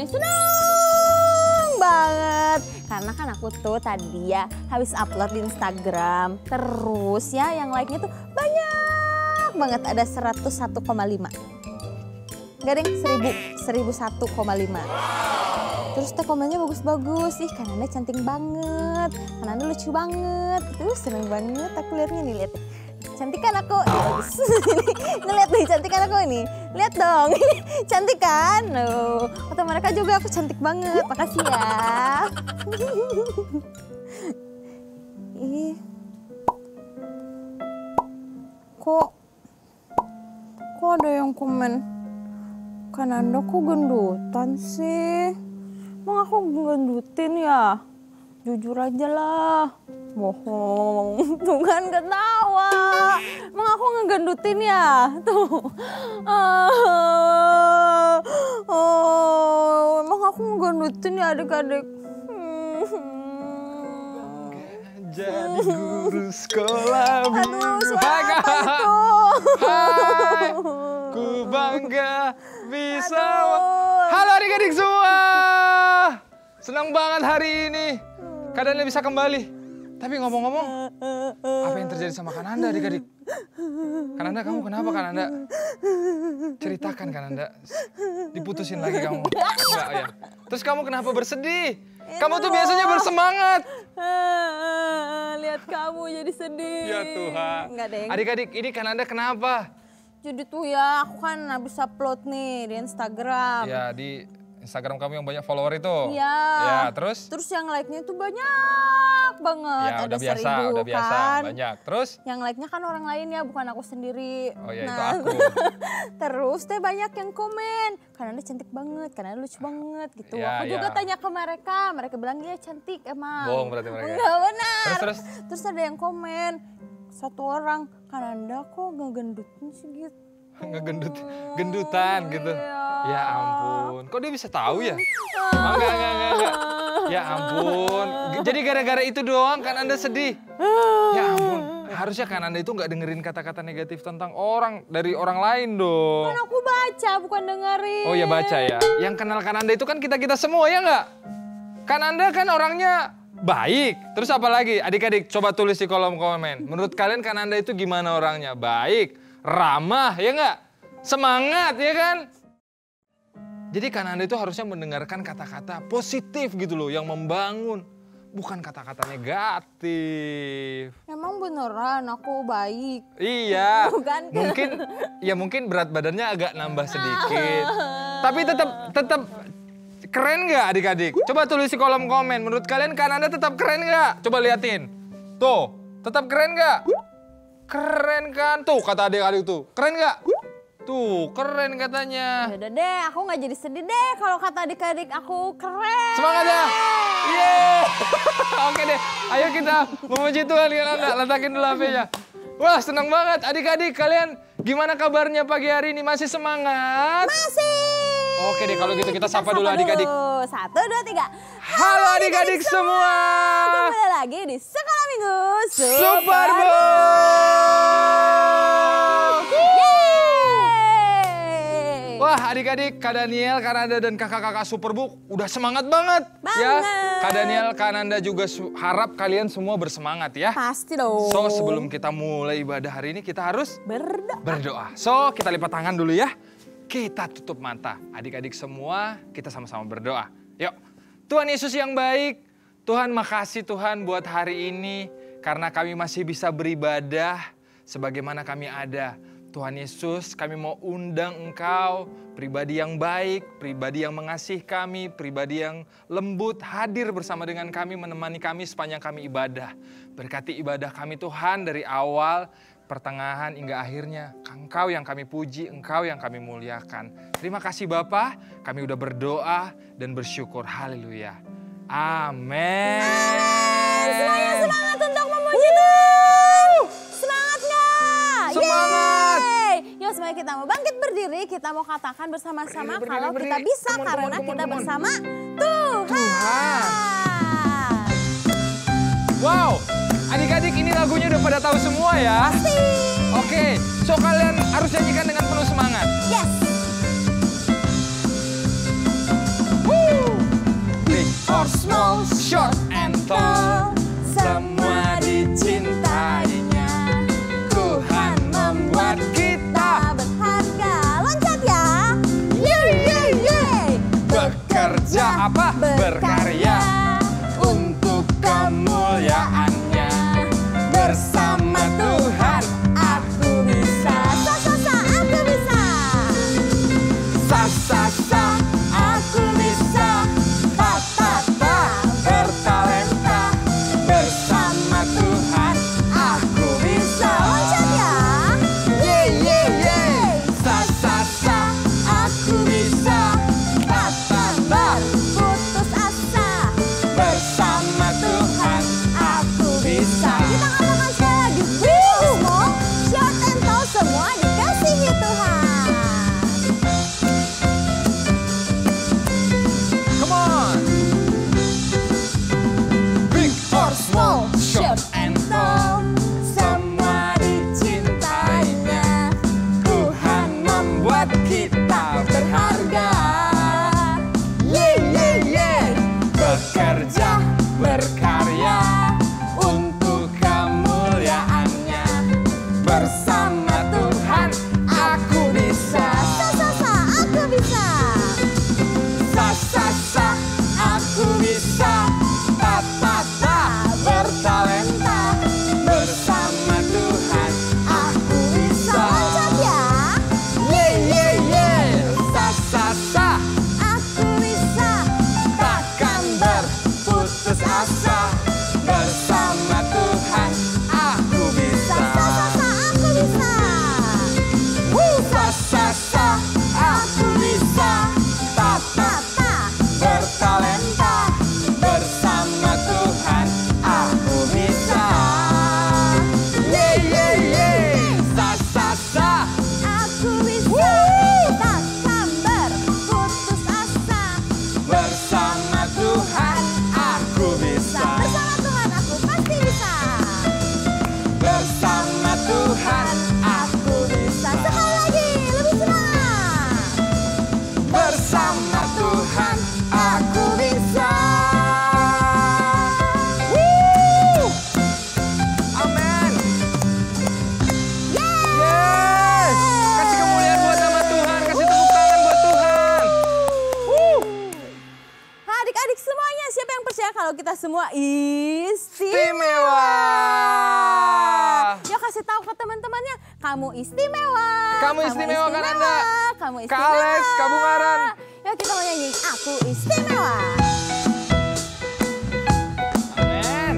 nih senang banget. Karena kan aku tuh tadi ya habis upload di Instagram. Terus ya yang like-nya tuh banyak banget, ada 101,5. Enggak deng, 101,5. Terus teh komennya bagus-bagus, ih Kananda cantik banget, Kananda lucu banget. Terus seneng banget aku liatnya nih, lihat. Cantik kan aku? Bagus. Ngeliat nih, cantik kan aku ini? Lihat dong, cantik kan? Kata mereka juga aku cantik banget, makasih ya. Ih, kok ada yang komen? Kananda kok gendutan sih? Emang aku gendutin ya? Jujur aja lah. Bohong. Tuh kan ketawa. Emang aku ngegendutin ya? Tuh. Emang aku ngegendutin ya adik-adik? Jadi guru sekolah biru. Aduh, suara apa itu? Hai, ku bangga bisa. Halo adik-adik semua. Senang banget hari ini Kananda bisa kembali. Tapi ngomong-ngomong, apa yang terjadi sama Kananda adik-adik? Kananda, kamu kenapa Kananda? Ceritakan Kananda. Diputusin lagi kamu. Enggak ya. Terus kamu kenapa bersedih? Kamu tuh biasanya bersemangat. Lihat kamu jadi sedih. Ya Tuhan. Enggak deh. Adik-adik, ini Kananda kenapa? Jadi tuh ya, aku kan habis upload nih di Instagram. Ya, di Instagram kamu yang banyak follower itu. Iya. Ya, terus? Terus yang like-nya tuh banyak banget. Ya, ada udah 1000 biasa, kan. banyak. Terus? Yang like-nya kan orang lain ya, bukan aku sendiri. Oh ya, itu aku. Terus deh banyak yang komen, Kananda cantik banget, Kananda lucu banget gitu. Ya, aku juga ya. tanya ke mereka bilang iya cantik emang. Bohong berarti mereka. Enggak benar. Terus? Ada yang komen, satu orang, Kananda kok ngegendutin sih gitu. Gendutan gitu. Iya. Ya ampun, kok dia bisa tahu ya? Oh, enggak. Ya ampun, jadi gara-gara itu doang kan Anda sedih? Ya ampun, harusnya kan Anda itu nggak dengerin kata-kata negatif tentang dari orang lain dong. Kan aku baca, bukan dengerin. Oh ya baca ya, yang kenal kan Anda itu kan kita-kita semua ya nggak? Kan Anda kan orangnya baik, terus apa lagi? Adik-adik coba tulis di kolom komen, menurut kalian kan Anda itu gimana orangnya? Baik, ramah ya nggak? Semangat ya kan? Jadi kan Anda itu harusnya mendengarkan kata-kata positif gitu loh, yang membangun. Bukan kata-kata negatif. Emang beneran aku baik? Iya, Bukan. mungkin berat badannya agak nambah sedikit. Tapi tetap keren nggak adik-adik? Coba tulis di kolom komen, menurut kalian kan Anda tetap keren nggak? Coba liatin. Tuh, tetap keren nggak? Keren kan? Tuh kata adik-adik tuh, keren nggak? Tuh, keren katanya. Yaudah deh, aku nggak jadi sedih deh kalau kata adik-adik aku keren. Semangat ya! Yeay! Oke deh, ayo kita memuji Tuhan dengan Anda. Letakin dulu HP-nya. Wah, senang banget adik-adik. Kalian gimana kabarnya pagi hari ini? Masih semangat? Masih! Oke deh, kalau gitu kita sapa dulu adik-adik. 1, 2, 3. Halo adik-adik semua! Kembali lagi di Sekolah Minggu Superbook! Yeay! Wah adik-adik, Kak Daniel, Kak Nanda, dan kakak-kakak Superbook udah semangat banget. Ya, Kak Daniel, Kak Nanda juga harap kalian semua bersemangat ya. Pasti dong. So, sebelum kita mulai ibadah hari ini, kita harus berdoa. So, kita lipat tangan dulu ya. Kita tutup mata. Adik-adik semua, kita sama-sama berdoa. Yuk. Tuhan Yesus yang baik, Tuhan makasih Tuhan buat hari ini. Karena kami masih bisa beribadah sebagaimana kami ada. Tuhan Yesus, kami mau undang Engkau, pribadi yang baik, pribadi yang mengasihi kami, pribadi yang lembut, hadir bersama dengan kami, menemani kami sepanjang kami ibadah. Berkati ibadah kami Tuhan dari awal, pertengahan hingga akhirnya. Engkau yang kami puji, Engkau yang kami muliakan. Terima kasih Bapa, kami udah berdoa dan bersyukur. Haleluya. Amin. Semuanya semangat untuk memuji Tuhan. Semangat nggak? Semangat. Yeay. Yuk semuanya kita mau bangkit berdiri, kita mau katakan bersama-sama kalau kita bisa karena kita bersama Tuhan. Wow, adik-adik ini lagunya udah pada tahu semua ya? Pasti. Oke, so kalian harus nyanyikan dengan penuh semangat. Yes. Woo! or small, short and tall, semua dicintainya. Tuhan membuat kita berharga. Loncat ya. Yeay, yeay, yeay. bekerja apa? Berkarya untuk kemuliaannya. Bersama Tuhan aku bisa. Sa, sa, sa, aku bisa. Sa sa sa aku bisa. Ta ta ta bertalenta. Bersama Tuhan aku bisa. Loncat ya. Yeay yeay yeay. Sa sa sa aku bisa. Ta ta ta Putus asa. bersama Tuhan aku bisa. Kita katakan sekali lagi. Big or small, short and tall, semua dikasihi Tuhan. Come on. Big or small, short and tall, semua dicintainya. Tuhan membuat kita berharga. Yeay, yeay, yeay. Bekerja, berkarya untuk kemuliaannya. Bersama Tuhan aku bisa. Sa, sa, sa, aku bisa. Sa sa sa aku bisa. Ta ta ta bertalenta. Bersama Tuhan aku bisa. Loncat ya. Yeay yeay yeay. Sa sa sa Aku bisa. takkan berputus asa. Bersama Tuhan aku bisa. Sa, sa, sa, aku bisa. Sa sa sa aku bisa. Ta ta Ta, bertalenta. Bersama Tuhan aku bisa. Yeay yeay yeay. Sa sa sa aku bisa. Takkan berputus asa. bersama Tuhan aku bisa. Bersama Tuhan aku pasti bisa. Bersama Tuhan aku bisa. Sekali lagi, lebih semangat. Bersama Tuhan aku bisa. Amin. Yeay. Kasih kemuliaan buat nama Tuhan. Kasih tepuk tangan buat Tuhan. Adik-adik semuanya, siapa yang percaya kalau kita semua Istimewa. Yuk kasih tahu ke teman-temannya, kamu istimewa. Kamu istimewa kan Anda? Kamu Kak istimewa. Alex, Kak Bungaran. Yuk kita mau nyanyi, aku istimewa. Amin.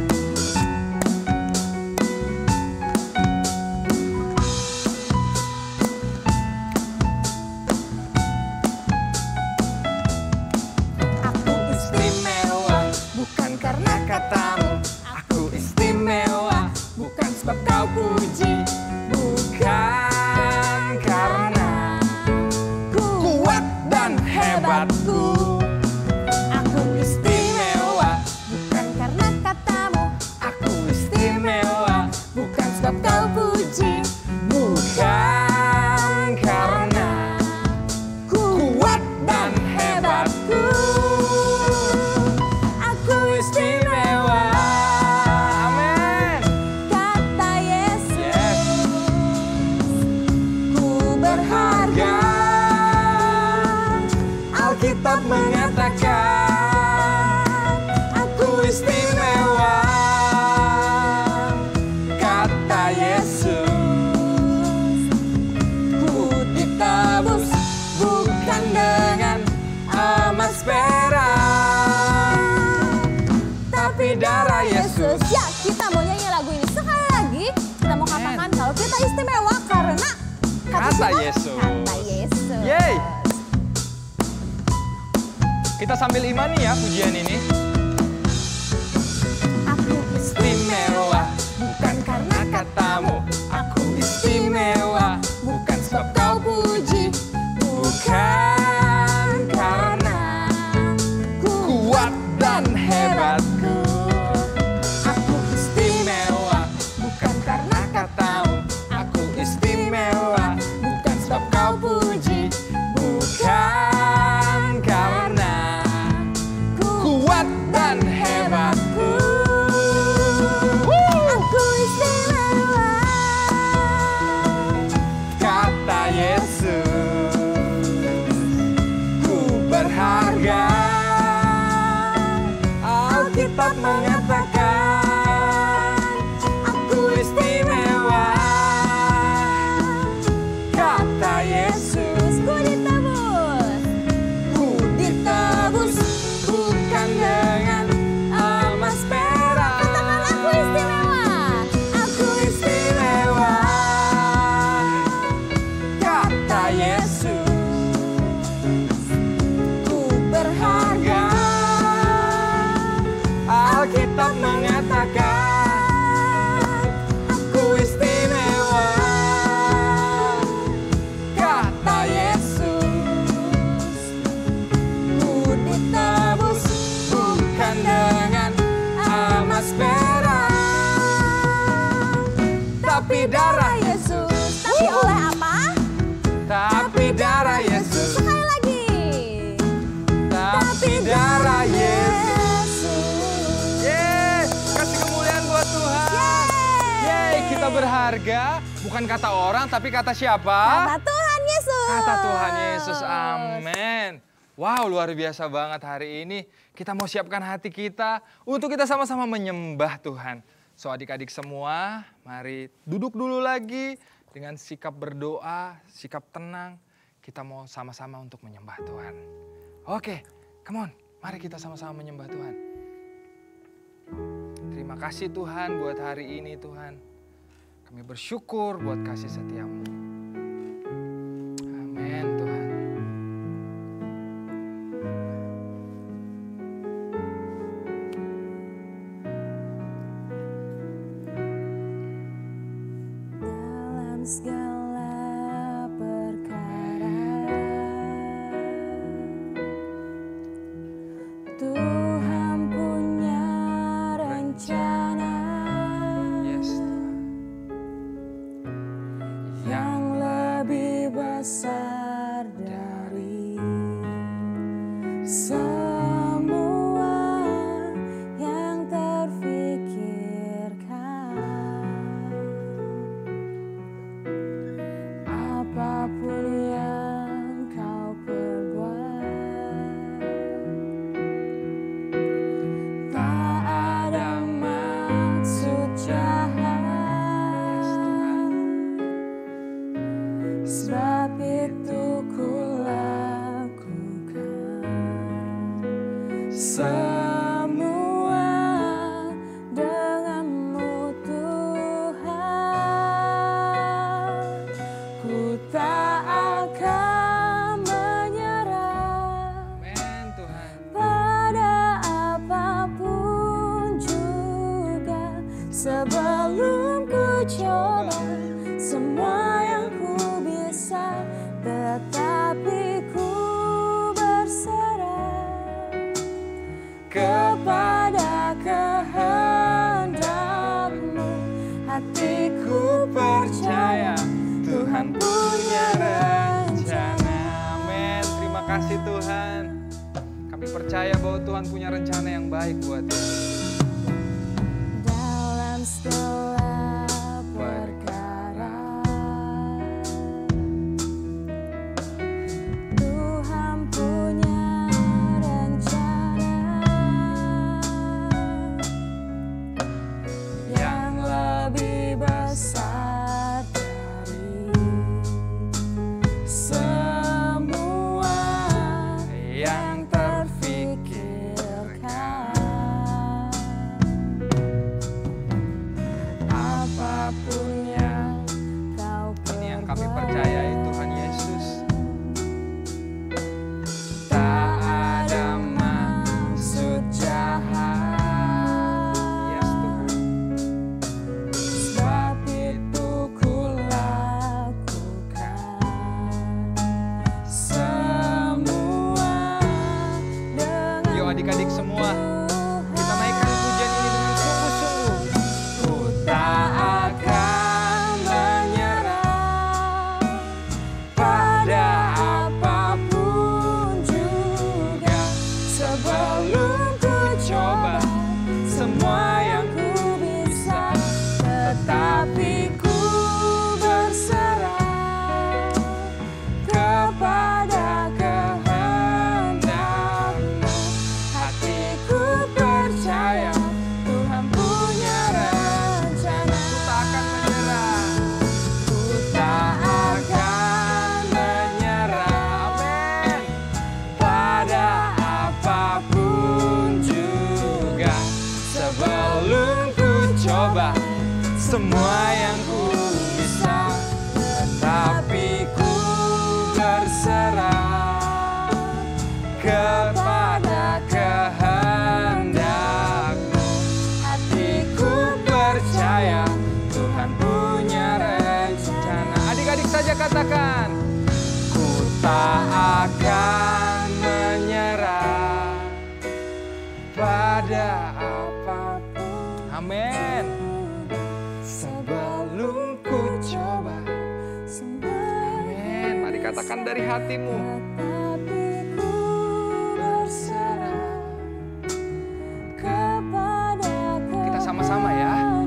Aku istimewa bukan karena katamu. Aku istimewa bukan sebab kau puji. Bukan karena kuat dan hebatku. Aku istimewa Bukan karena katamu, Aku istimewa bukan sebab kau puji. Bukan karena kuat dan hebatku. Aku istimewa. Amin. kata Yesus, Yes. ku berharga. Alkitab mengatakan aku istimewa. Kata Yesus, ku ditebus bukan dengan emas perak, tapi darah Yesus. Ya, kita mau nyanyi lagu ini sekali lagi. Kita mau katakan kalau kita istimewa karena Kata siapa? Yesus. Kata Yesus. Yeay. Kita sambil imani ya pujian ini. Aku Istimewa bukan karena katamu. Aku istimewa bukan sebab kau puji. Bukan karena kuat dan hebatku. Aku istimewa bukan karena katamu. Aku istimewa bukan sebab kau puji. Bukan karena kuat darah Yesus. Tapi oleh apa? Tapi darah Yesus. Sekali lagi. Tapi darah Yesus. Yeay, kasih kemuliaan buat Tuhan. Yeay, kita berharga. Bukan kata orang, tapi kata siapa? Kata Tuhan Yesus. Kata Tuhan Yesus, amin. Wow, luar biasa banget hari ini. Kita mau siapkan hati kita untuk kita sama-sama menyembah Tuhan. So adik-adik semua, mari duduk dulu lagi dengan sikap berdoa, sikap tenang. Kita mau sama-sama untuk menyembah Tuhan. Oke, come on, mari kita sama-sama menyembah Tuhan. Terima kasih Tuhan buat hari ini Tuhan. Kami bersyukur buat kasih setiamu. Amin Tuhan. Dalam segala perkara Tuhan punya rencana. Yes Tuhan. Yang lebih besar dari semua yang terfikirkan. Apapun yang kau perbuat, tak ada maksud jahat. Sebab itu ku lakukan semua denganmu Tuhan. Ku tak akan menyerah Amin Tuhan. pada apapun juga. Sebelum ku coba semua yang ku bisa, tetapi ku berserah kepada kehendak-Mu. Hatiku percaya Tuhan punya rencana. Amin. Terima kasih Tuhan. Kami percaya bahwa Tuhan punya rencana yang baik buat kita. Dalam segala perkara Tuhan punya rencana yang lebih besar dari semua yang terfikirkan. katakan dari hatimu. Hatiku berserah kepadamu. Kita sama-sama ya.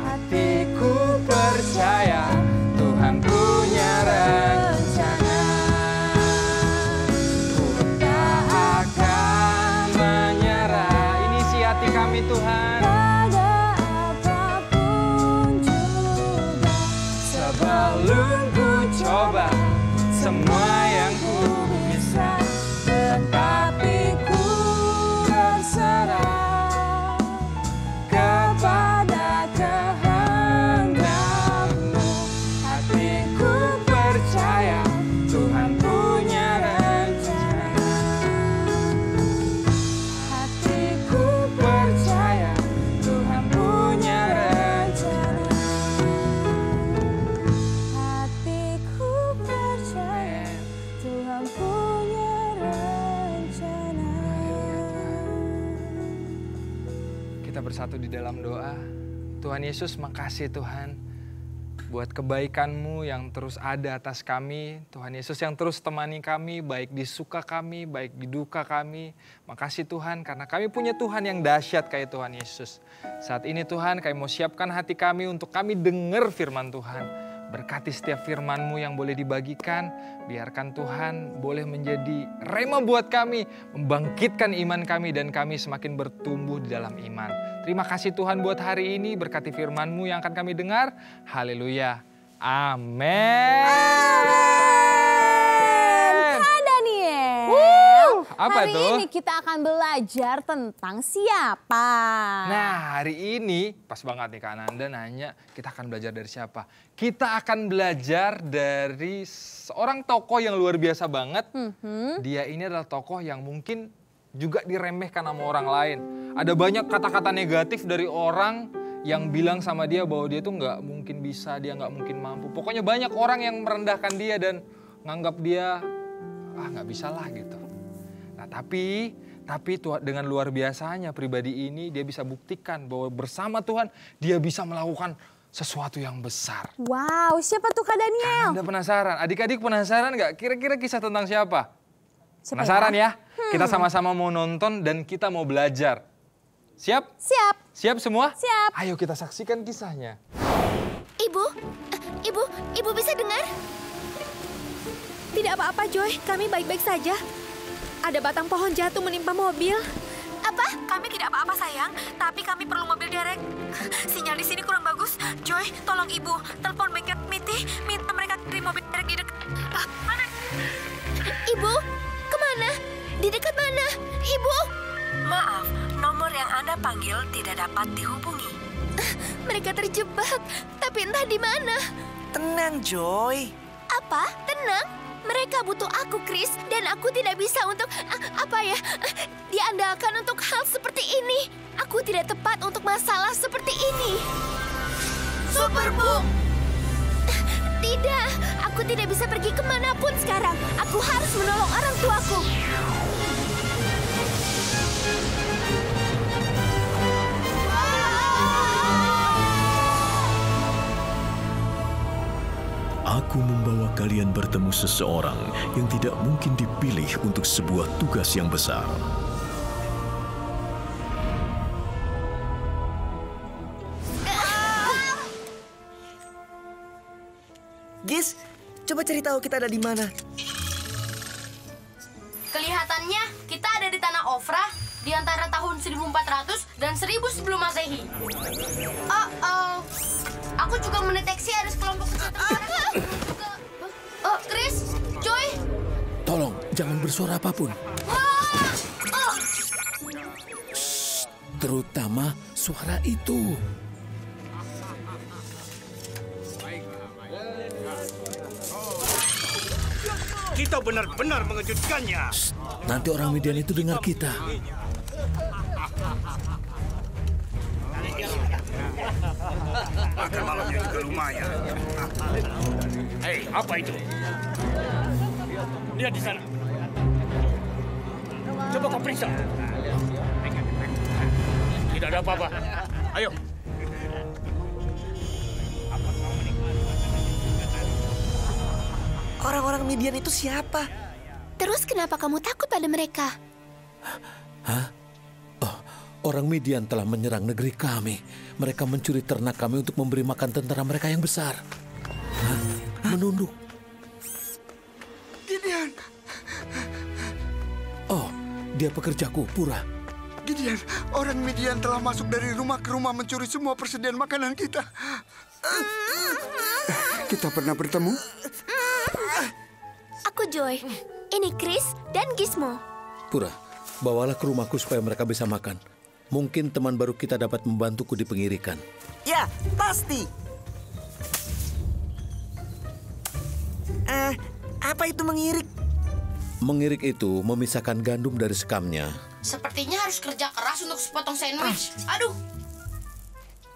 Hatiku percaya Tuhan punya rencana. Ku tak akan menyerah. Ini isi hati kami Tuhan. Pada apapun juga. Sebelum ku coba semua yang ku bisa, tetapi ku berserah kepada kehendak-Mu. Hatiku percaya Tuhan punya rencana. Hatiku percaya Tuhan punya rencana. Hatiku percaya Tuhan punya rencana. Kita bersatu di dalam doa. Tuhan Yesus, makasih Tuhan buat kebaikan-Mu yang terus ada atas kami. Tuhan Yesus yang terus temani kami, baik di suka kami, baik di duka kami. Makasih Tuhan karena kami punya Tuhan yang dahsyat kayak Tuhan Yesus. Saat ini Tuhan kami mau siapkan hati kami untuk kami dengar firman Tuhan. Berkati setiap firman-Mu yang boleh dibagikan. Biarkan Tuhan boleh menjadi rema buat kami. Membangkitkan iman kami dan kami semakin bertumbuh di dalam iman. Terima kasih Tuhan buat hari ini. Berkati firman-Mu yang akan kami dengar. Haleluya. Amin. Kak Daniel, Apa hari tuh? ini kita akan belajar tentang siapa. Nah, hari ini pas banget nih Kak Ananda nanya, kita akan belajar dari siapa? Kita akan belajar dari seorang tokoh yang luar biasa banget. Dia ini adalah tokoh yang mungkin juga diremehkan sama orang lain. Ada banyak kata-kata negatif dari orang yang bilang sama dia bahwa dia tuh nggak mungkin bisa, dia nggak mungkin mampu. Pokoknya banyak orang yang merendahkan dia dan nganggap dia, nggak bisa lah gitu. Nah tapi dengan luar biasanya pribadi ini dia bisa buktikan bahwa bersama Tuhan dia bisa melakukan sesuatu yang besar. Wow, siapa tuh Kak Daniel? Anda penasaran? Adik-adik penasaran nggak? Kira-kira kisah tentang siapa? Siapa Penasaran ya? Kita sama-sama mau nonton dan kita mau belajar. Siap? Siap. Siap semua? Siap. Ayo kita saksikan kisahnya. Ibu bisa dengar? Tidak apa-apa, Joy. Kami baik-baik saja. Ada batang pohon jatuh menimpa mobil. Apa? Kami tidak apa-apa, sayang. Tapi kami perlu mobil derek. Sinyal di sini kurang bagus. Joy, tolong ibu. Telepon bengkel Miti. Minta mereka kirim mobil derek di dekat. Mana? Ibu, kemana? Di dekat mana? Ibu? Maaf, nomor yang Anda panggil tidak dapat dihubungi. Mereka terjebak. Tapi entah di mana. Tenang, Joy. Apa? Tenang? Mereka butuh aku, Chris. Dan aku tidak bisa untuk, diandalkan untuk hal seperti ini. Aku tidak tepat untuk masalah seperti ini. Super Boom! Tidak, aku tidak bisa pergi kemanapun sekarang. Aku harus menolong orang tuaku. Aku membawa kalian bertemu seseorang yang tidak mungkin dipilih untuk sebuah tugas yang besar. Gis, coba cari tahu kita ada di mana. Kelihatannya kita ada di tanah Ofra di antara tahun 1400 dan 1000 sebelum Masehi. Aku juga mendeteksi ada sekelompok kecil Chris, Joy. Tolong, jangan bersuara apapun. Shh, terutama suara itu. Kita benar-benar mengejutkannya. Shh, nanti orang Midian itu dengar kita. Makan malamnya juga lumayan. Hei, apa itu? Lihat di sana. Coba kau periksa. Tidak ada apa-apa. Ayo. Orang-orang Midian itu siapa? Terus kenapa kamu takut pada mereka? Hah? Oh, orang Midian telah menyerang negeri kami. Mereka mencuri ternak kami untuk memberi makan tentara mereka yang besar. Hah? Menunduk. Gideon! Oh, dia pekerjaku, Pura. Gideon, orang Midian telah masuk dari rumah ke rumah mencuri semua persediaan makanan kita. Kita pernah bertemu? Aku Joy. Ini Chris dan Gizmo. Pura, bawalah ke rumahku supaya mereka bisa makan. Mungkin teman baru kita dapat membantuku di pengirikan. Ya, pasti. Apa itu mengirik? Mengirik itu memisahkan gandum dari sekamnya. Sepertinya harus kerja keras untuk sepotong sandwich. Aduh.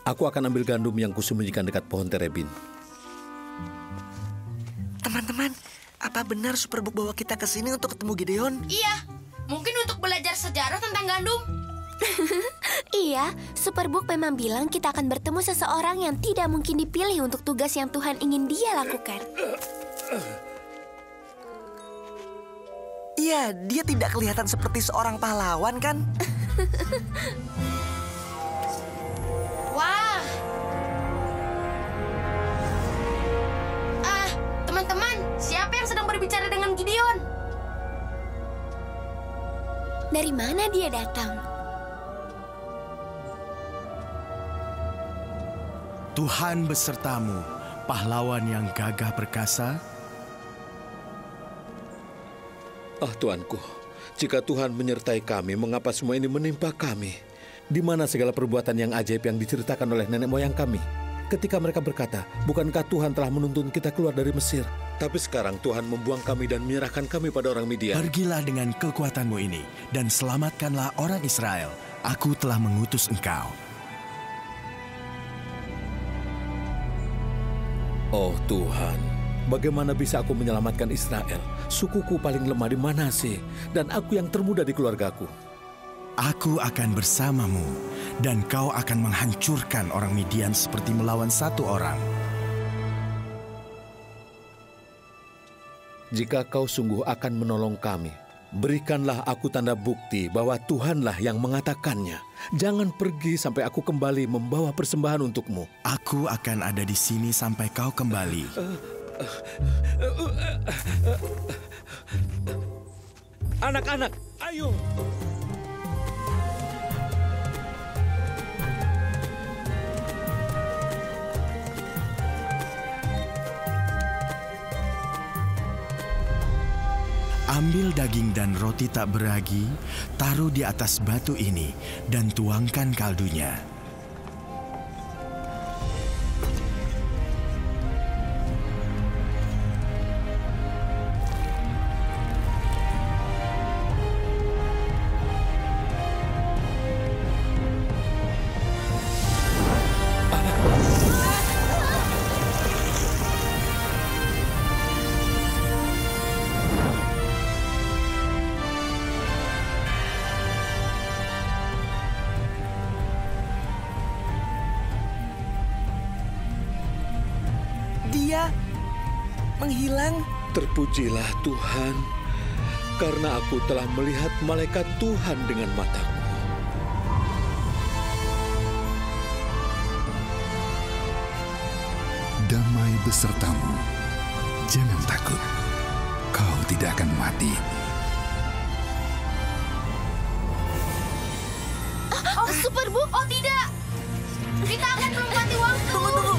Aku akan ambil gandum yang kusembunyikan dekat pohon terebin. Teman-teman, apa benar Superbook bawa kita ke sini untuk ketemu Gideon? Iya, mungkin untuk belajar sejarah tentang gandum. Iya, Superbook memang bilang kita akan bertemu seseorang yang tidak mungkin dipilih untuk tugas yang Tuhan ingin dia lakukan. Iya, dia tidak kelihatan seperti seorang pahlawan kan? Wah. Teman-teman, siapa yang sedang berbicara dengan Gideon? Dari mana dia datang? Tuhan besertamu, pahlawan yang gagah perkasa. Ah, Tuanku, jika Tuhan menyertai kami, mengapa semua ini menimpa kami? Di mana segala perbuatan yang ajaib yang diceritakan oleh nenek moyang kami? Ketika mereka berkata, bukankah Tuhan telah menuntun kita keluar dari Mesir? Tapi sekarang Tuhan membuang kami dan menyerahkan kami pada orang Midian. Pergilah dengan kekuatanmu ini dan selamatkanlah orang Israel. Aku telah mengutus engkau. Oh Tuhan, bagaimana bisa aku menyelamatkan Israel? Sukuku paling lemah di Manase, dan aku yang termuda di keluargaku. Aku akan bersamamu, dan kau akan menghancurkan orang Midian seperti melawan satu orang. Jika kau sungguh akan menolong kami, berikanlah aku tanda bukti bahwa Tuhanlah yang mengatakannya. Jangan pergi sampai aku kembali membawa persembahan untukmu. Aku akan ada di sini sampai kau kembali. Anak-anak, ayo! Ambil daging dan roti tak beragi, taruh di atas batu ini, dan tuangkan kaldunya. Dia menghilang. Terpujilah Tuhan, karena aku telah melihat malaikat Tuhan dengan mataku. Damai besertamu. Jangan takut. Kau tidak akan mati. Oh, Superbook! Oh tidak! Kita akan melewati waktu. Tunggu.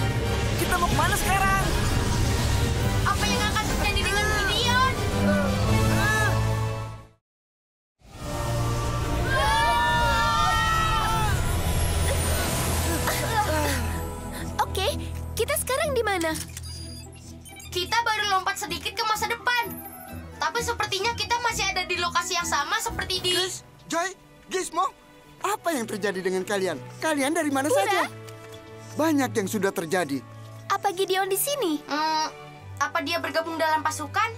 Kita mau kemana sekarang? Apa yang akan terjadi dengan Gideon? Oke, kita sekarang di mana? Kita baru lompat sedikit ke masa depan. Tapi sepertinya kita masih ada di lokasi yang sama seperti di... Chris, Joy, Gizmo, apa yang terjadi dengan kalian? Kalian dari mana saja? Banyak yang sudah terjadi. Apa Gideon di sini? Apa dia bergabung dalam pasukan?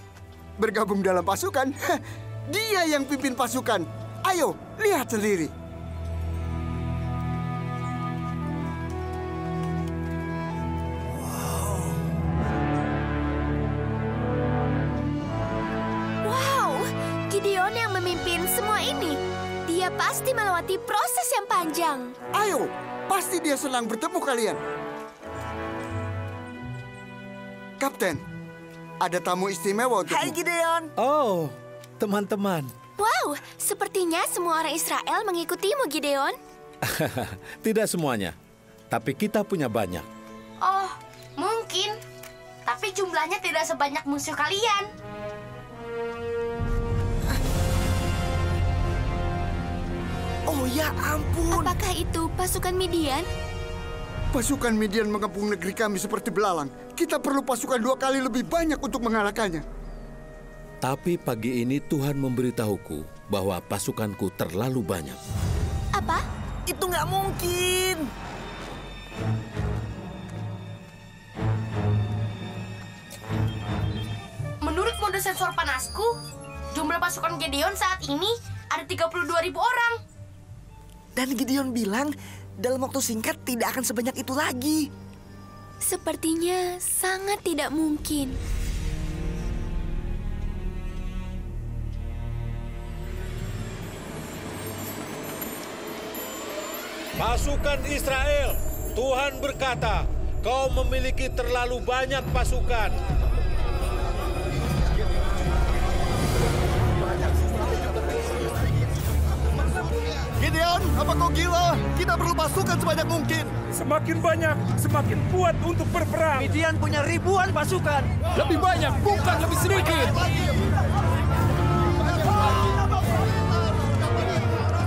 Bergabung dalam pasukan? Dia yang pimpin pasukan. Ayo, lihat sendiri. ini. Dia pasti melewati proses yang panjang. Ayo, pasti dia senang bertemu kalian. Kapten, ada tamu istimewa untukmu. Hai Gideon. Oh, teman-teman. Wow, sepertinya semua orang Israel mengikutimu, Gideon. Tidak semuanya, tapi kita punya banyak. Oh, mungkin. Tapi jumlahnya tidak sebanyak musuh kalian. Oh ya ampun. Apakah itu pasukan Midian? Pasukan Midian mengepung negeri kami seperti belalang. Kita perlu pasukan 2 kali lebih banyak untuk mengalahkannya. Tapi pagi ini Tuhan memberitahuku bahwa pasukanku terlalu banyak. Apa? Itu nggak mungkin. Menurut mode sensor panasku, jumlah pasukan Gideon saat ini ada 32.000 orang. Dan Gideon bilang dalam waktu singkat tidak akan sebanyak itu lagi. Sepertinya sangat tidak mungkin. Pasukan Israel, Tuhan berkata, kau memiliki terlalu banyak pasukan. Gideon, apa kau gila? Kita perlu pasukan sebanyak mungkin. Semakin banyak, semakin kuat untuk berperang. Midian punya ribuan pasukan. Lebih banyak, bukan lebih sedikit.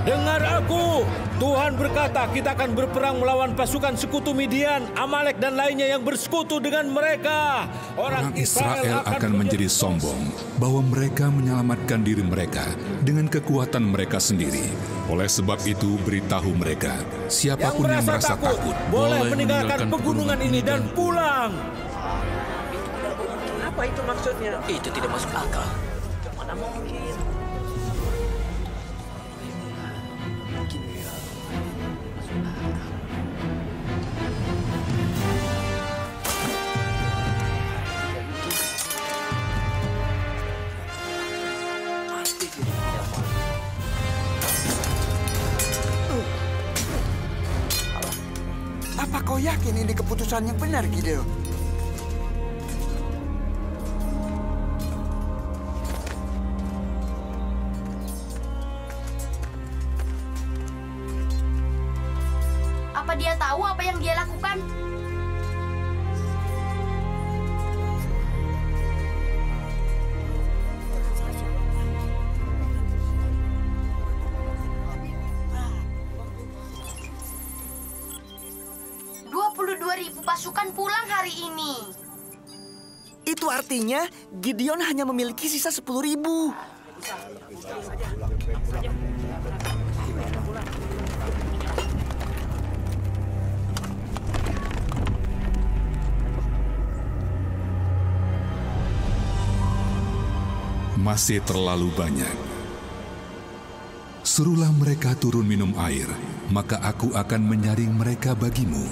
Dengar aku, Tuhan berkata kita akan berperang melawan pasukan sekutu Midian, Amalek dan lainnya yang bersekutu dengan mereka. Orang Israel akan menjadi sombong bahwa mereka menyelamatkan diri mereka dengan kekuatan mereka sendiri. Oleh sebab itu beritahu mereka, siapapun yang merasa takut boleh meninggalkan pegunungan ini dan pulang. Apa itu maksudnya? Itu tidak masuk akal. Mana mungkin? Apa kau yakin ini keputusan yang benar, Gideon? Apa dia tahu apa yang dia lakukan? Pasukan pulang hari ini. Itu artinya Gideon hanya memiliki sisa 10.000. Masih terlalu banyak. Suruhlah mereka turun minum air, maka aku akan menyaring mereka bagimu.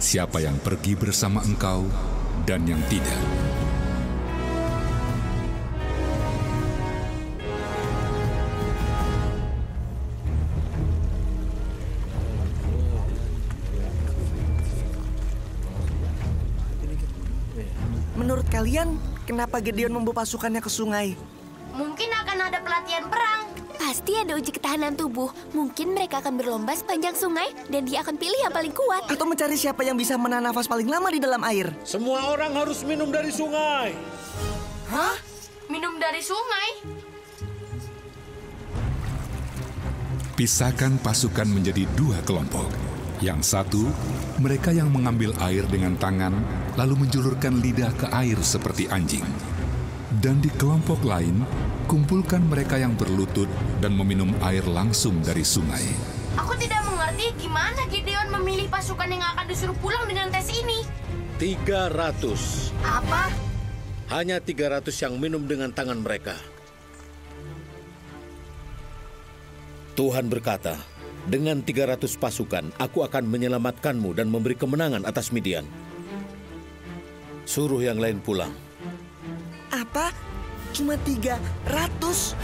Siapa yang pergi bersama engkau dan yang tidak. Menurut kalian, kenapa Gideon membawa pasukannya ke sungai? Mungkin akan ada pelatihan perang. Pasti ada uji ketahanan tubuh. Mungkin mereka akan berlomba sepanjang sungai dan dia akan pilih yang paling kuat. Atau mencari siapa yang bisa menahan nafas paling lama di dalam air. Semua orang harus minum dari sungai. Hah? Minum dari sungai? Pisahkan pasukan menjadi 2 kelompok. Yang satu, mereka yang mengambil air dengan tangan, lalu menjulurkan lidah ke air seperti anjing. Dan di kelompok lain, kumpulkan mereka yang berlutut dan meminum air langsung dari sungai. Aku tidak mengerti gimana Gideon memilih pasukan yang akan disuruh pulang dengan tes ini. 300. Apa? Hanya 300 yang minum dengan tangan mereka. Tuhan berkata, dengan 300 pasukan, aku akan menyelamatkanmu dan memberi kemenangan atas Midian. Suruh yang lain pulang. Apa? Cuma 300?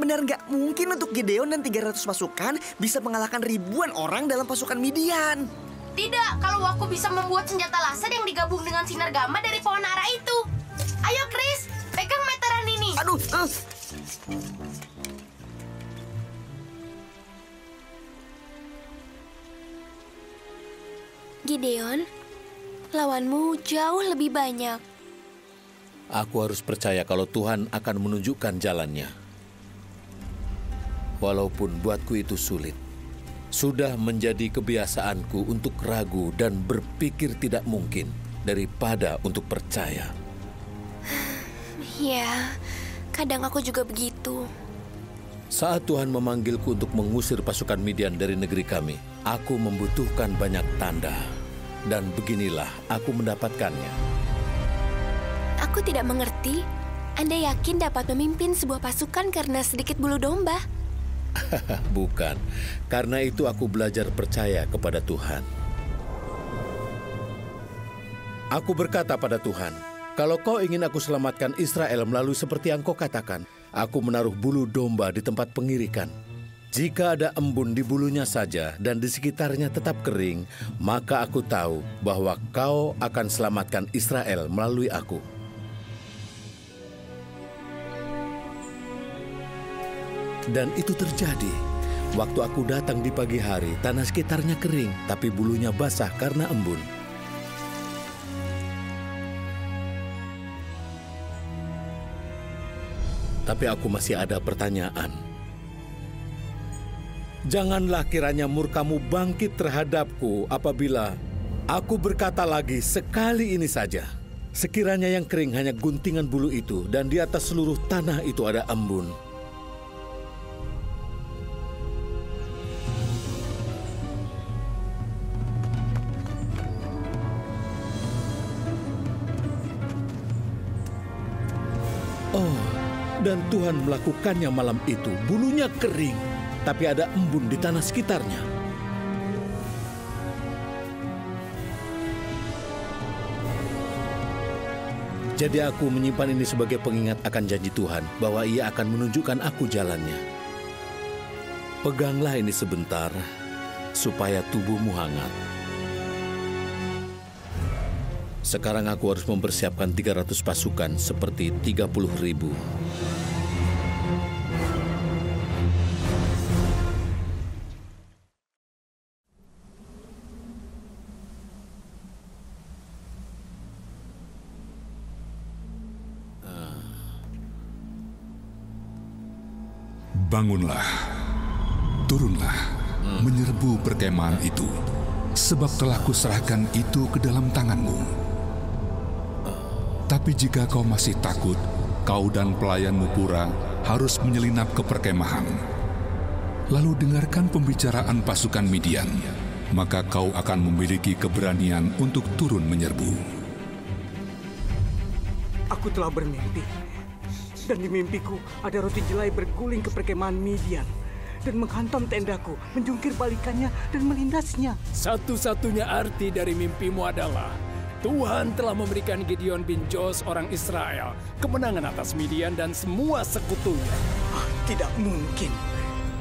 benar-benar nggak mungkin untuk Gideon dan 300 pasukan bisa mengalahkan ribuan orang dalam pasukan Midian. Tidak, kalau aku bisa membuat senjata laser yang digabung dengan sinar gamma dari pohon ara itu. Ayo, Chris, pegang meteran ini. Aduh, Gideon, lawanmu jauh lebih banyak. Aku harus percaya kalau Tuhan akan menunjukkan jalannya. Walaupun buatku itu sulit. Sudah menjadi kebiasaanku untuk ragu dan berpikir tidak mungkin daripada untuk percaya. Ya, kadang aku juga begitu. Saat Tuhan memanggilku untuk mengusir pasukan Midian dari negeri kami, aku membutuhkan banyak tanda. Dan beginilah aku mendapatkannya. Aku tidak mengerti. Anda yakin dapat memimpin sebuah pasukan karena sedikit bulu domba? Bukan. Karena itu aku belajar percaya kepada Tuhan. Aku berkata pada Tuhan, kalau kau ingin aku selamatkan Israel melalui seperti yang kau katakan, aku menaruh bulu domba di tempat pengirikan. Jika ada embun di bulunya saja dan di sekitarnya tetap kering, maka aku tahu bahwa kau akan selamatkan Israel melalui aku. Dan itu terjadi. Waktu aku datang di pagi hari, tanah sekitarnya kering, tapi bulunya basah karena embun. Tapi aku masih ada pertanyaan. Janganlah kiranya murkamu bangkit terhadapku apabila aku berkata lagi sekali ini saja. Sekiranya yang kering hanya guntingan bulu itu dan di atas seluruh tanah itu ada embun. Oh, dan Tuhan melakukannya malam itu. Bulunya kering, tapi ada embun di tanah sekitarnya. Jadi aku menyimpan ini sebagai pengingat akan janji Tuhan bahwa Ia akan menunjukkan aku jalannya. Peganglah ini sebentar supaya tubuhmu hangat. Sekarang aku harus mempersiapkan 300 pasukan seperti 30.000. Bangunlah, turunlah, menyerbu perkemahan itu, sebab telah kuserahkan itu ke dalam tanganmu. Tapi jika kau masih takut, kau dan pelayanmu Pura harus menyelinap ke perkemahan. Lalu dengarkan pembicaraan pasukan Midian, maka kau akan memiliki keberanian untuk turun menyerbu. Aku telah bermimpi. Dan di mimpiku ada roti jelai berguling ke perkemahan Midian dan menghantam tendaku, menjungkir balikannya dan melindasnya. Satu-satunya arti dari mimpimu adalah Tuhan telah memberikan Gideon bin Joash orang Israel kemenangan atas Midian dan semua sekutunya. Tidak mungkin.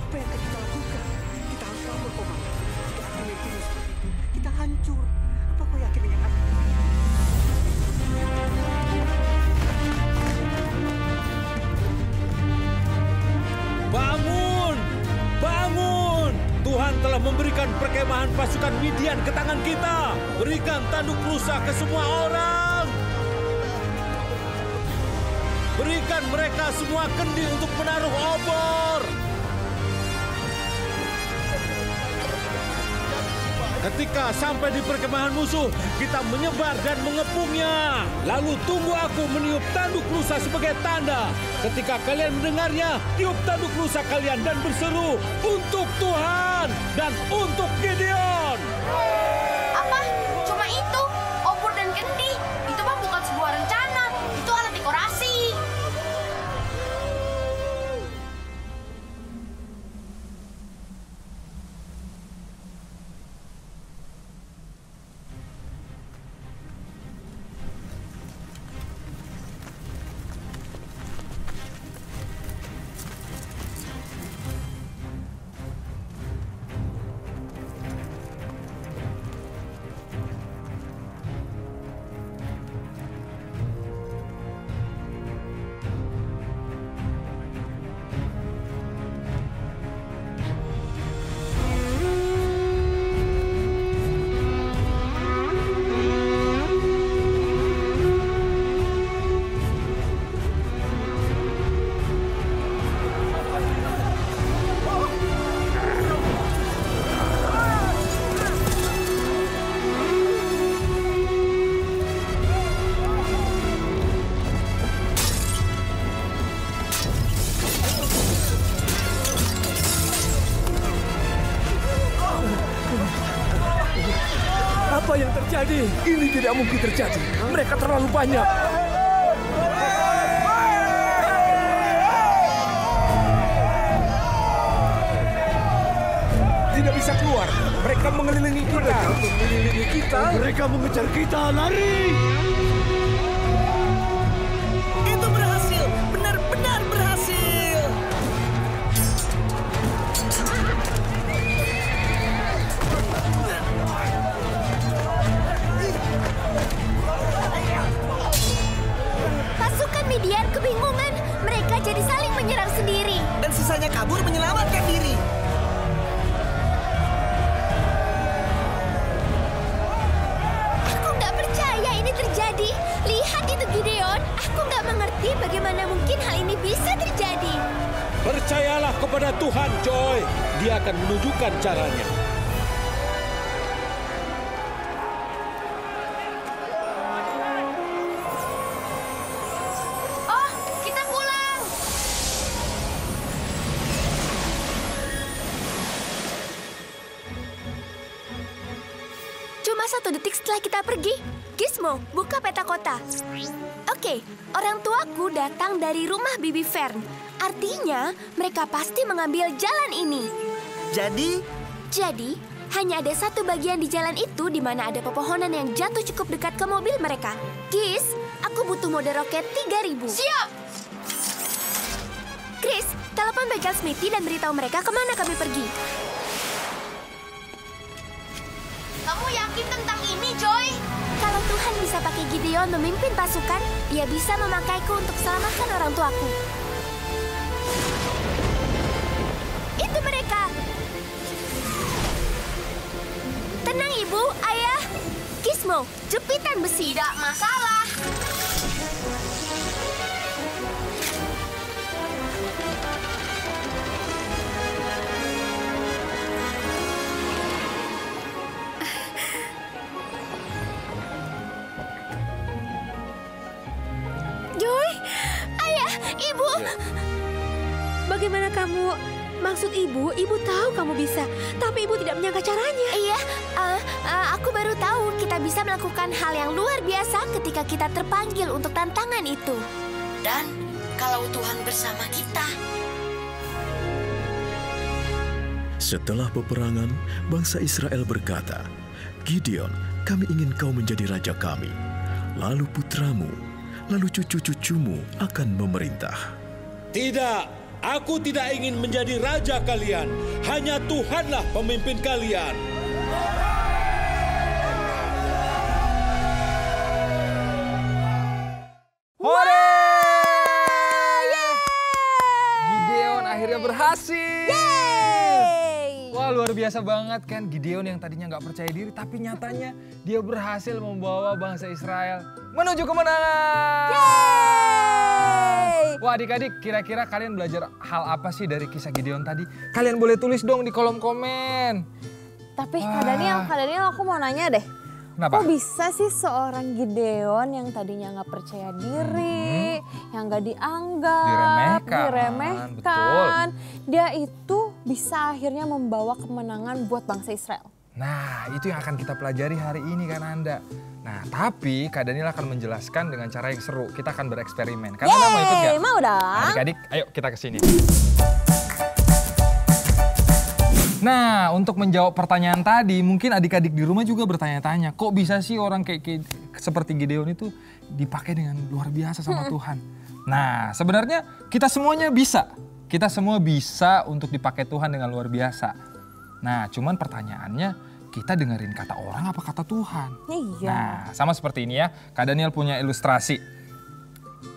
Apa yang kita lakukan? Kita harus kabur, Komandan. Jika hati mimpimu seperti itu, kita hancur. Apa kau yakin dengan aku? Bangun! Bangun! Tuhan telah memberikan perkemahan pasukan Midian ke tangan kita. Berikan tanduk rusa ke semua orang. Berikan mereka semua kendi untuk menaruh obor. Ketika sampai di perkemahan musuh, kita menyebar dan mengepungnya. Lalu tunggu aku meniup tanduk rusa sebagai tanda. Ketika kalian mendengarnya, tiup tanduk rusa kalian dan berseru, untuk Tuhan dan untuk Gideon. Apa? Cuma itu? Obor dan kendi? Itu mah bukan sebuah rencana. Itu alat dekorasi. Apa yang terjadi? Ini tidak mungkin terjadi. Mereka terlalu banyak. Tidak bisa keluar. Mereka mengelilingi kita. Mereka mengejar kita. Lari! Itu berhasil. Benar-benar berhasil. Pasukan Midian kebingungan. Mereka jadi saling menyerang sendiri. Dan sisanya kabur menyelamatkan diri. Aku nggak percaya ini terjadi. Lihat itu Gideon. Aku nggak mengerti bagaimana mungkin hal ini bisa terjadi. Percayalah kepada Tuhan, Joy. Dia akan menunjukkan caranya. Oh, kita pulang. Cuma 1 detik setelah kita pergi, Gizmo, buka peta kota. Oke, orang tuaku datang dari rumah Bibi Fern. Artinya, mereka pasti mengambil jalan ini. Jadi, hanya ada satu bagian di jalan itu di mana ada pepohonan yang jatuh cukup dekat ke mobil mereka. Giz, aku butuh mode roket 3000. Siap! Chris, telepon bengkel Smithy dan beritahu mereka kemana kami pergi. Kamu yakin tentang ini, Joy? Kalau Tuhan bisa pakai Gideon memimpin pasukan, Dia bisa memakaiku untuk selamatkan orang tuaku. Itu mereka. Tenang, Ibu, Ayah. Gizmo, jepitan besi. Tidak masalah. Joy, Ayah, Ibu. Bagaimana kamu? Maksud Ibu tahu kamu bisa, tapi Ibu tidak menyangka caranya. Iya, aku baru tahu kita bisa melakukan hal yang luar biasa ketika kita terpanggil untuk tantangan itu. Dan kalau Tuhan bersama kita. Setelah peperangan, bangsa Israel berkata, "Gideon, kami ingin kau menjadi raja kami. Lalu putramu, lalu cucu-cucumu akan memerintah." Tidak, aku tidak ingin menjadi raja kalian. Hanya Tuhanlah pemimpin kalian. Hore! Gideon akhirnya berhasil. Wah, luar biasa banget kan. Gideon yang tadinya nggak percaya diri, tapi nyatanya dia berhasil membawa bangsa Israel menuju kemenangan. Wah, adik-adik, kira-kira kalian belajar hal apa sih dari kisah Gideon tadi? Kalian boleh tulis dong di kolom komen. Tapi Kak Daniel, aku mau nanya deh. Kenapa? Kok bisa sih seorang Gideon yang tadinya nggak percaya diri, yang nggak dianggap, diremehkan, dia itu bisa akhirnya membawa kemenangan buat bangsa Israel? Nah, itu yang akan kita pelajari hari ini kan Anda. Nah, tapi Kak Daniel akan menjelaskan dengan cara yang seru. Kita akan bereksperimen. Kak Anda mau ikut nggak? Mau dong. Adik-adik, ayo kita ke sini. Nah, untuk menjawab pertanyaan tadi, mungkin adik-adik di rumah juga bertanya-tanya, kok bisa sih orang kayak seperti Gideon itu dipakai dengan luar biasa sama Tuhan? Nah, sebenarnya kita semuanya bisa. Kita semua bisa untuk dipakai Tuhan dengan luar biasa. Nah, cuman pertanyaannya, kita dengerin kata orang apa kata Tuhan? Iya. Nah, sama seperti ini ya, Kak Daniel punya ilustrasi.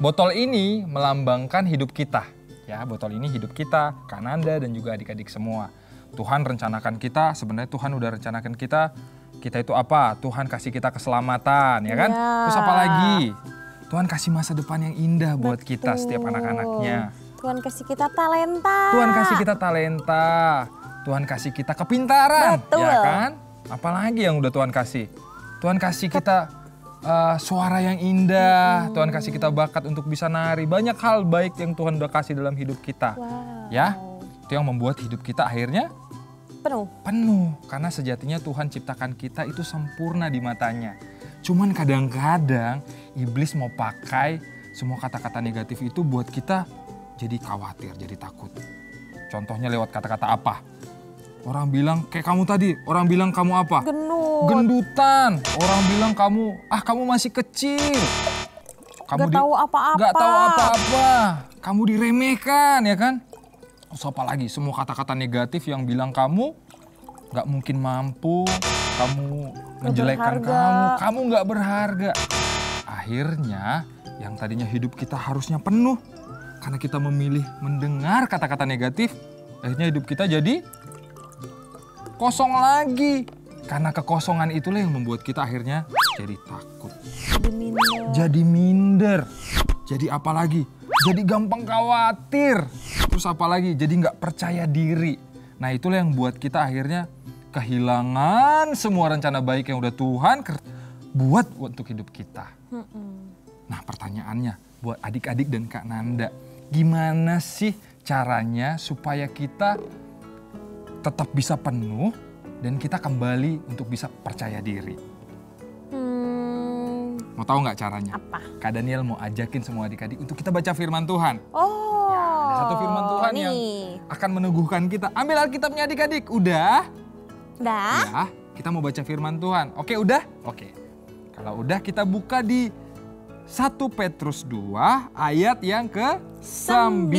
Botol ini melambangkan hidup kita. Ya, botol ini hidup kita, Kananda dan juga adik-adik semua. Tuhan rencanakan kita, sebenarnya Tuhan udah rencanakan kita itu apa? Tuhan kasih kita keselamatan, ya kan? Ya. Terus apa lagi? Tuhan kasih masa depan yang indah buat kita setiap anak-anaknya. Tuhan kasih kita talenta. Tuhan kasih kita talenta. Tuhan kasih kita kepintaran, ya kan? Apalagi yang udah Tuhan kasih? Tuhan kasih kita suara yang indah, Tuhan kasih kita bakat untuk bisa nari. Banyak hal baik yang Tuhan udah kasih dalam hidup kita. Wow. Ya, itu yang membuat hidup kita akhirnya Penuh. Penuh, karena sejatinya Tuhan ciptakan kita itu sempurna di matanya. Cuman kadang-kadang iblis mau pakai semua kata-kata negatif itu buat kita jadi khawatir, jadi takut. Contohnya lewat kata-kata apa? Orang bilang kayak kamu tadi, orang bilang kamu apa? Gendut. Gendutan. Orang bilang kamu masih kecil. Kamu Gak tahu apa-apa. Gak tahu apa-apa. Kamu diremehkan, ya kan? Terus apa lagi? Semua kata-kata negatif yang bilang kamu gak mungkin mampu, kamu menjelekkan kamu gak berharga. Akhirnya yang tadinya hidup kita harusnya penuh, karena kita memilih mendengar kata-kata negatif, akhirnya hidup kita jadi kosong lagi. Karena kekosongan itulah yang membuat kita akhirnya jadi takut. Jadi minder. Jadi apa lagi? Jadi gampang khawatir. Terus apa lagi? Jadi nggak percaya diri. Nah itulah yang buat kita akhirnya kehilangan semua rencana baik yang udah Tuhan buat untuk hidup kita. Nah pertanyaannya buat adik-adik dan Kak Nanda. Gimana sih caranya supaya kita tetap bisa penuh dan kita kembali untuk bisa percaya diri? Mau tahu nggak caranya? Apa? Kak Daniel mau ajakin semua adik-adik untuk kita baca firman Tuhan. Oh. Ya, ada satu firman Tuhan yang akan meneguhkan kita. Ambil Alkitabnya adik-adik. Udah? Udah. Ya, kita mau baca firman Tuhan. Oke, udah? Oke. Kalau udah kita buka di 1 Petrus 2 ayat yang ke-9.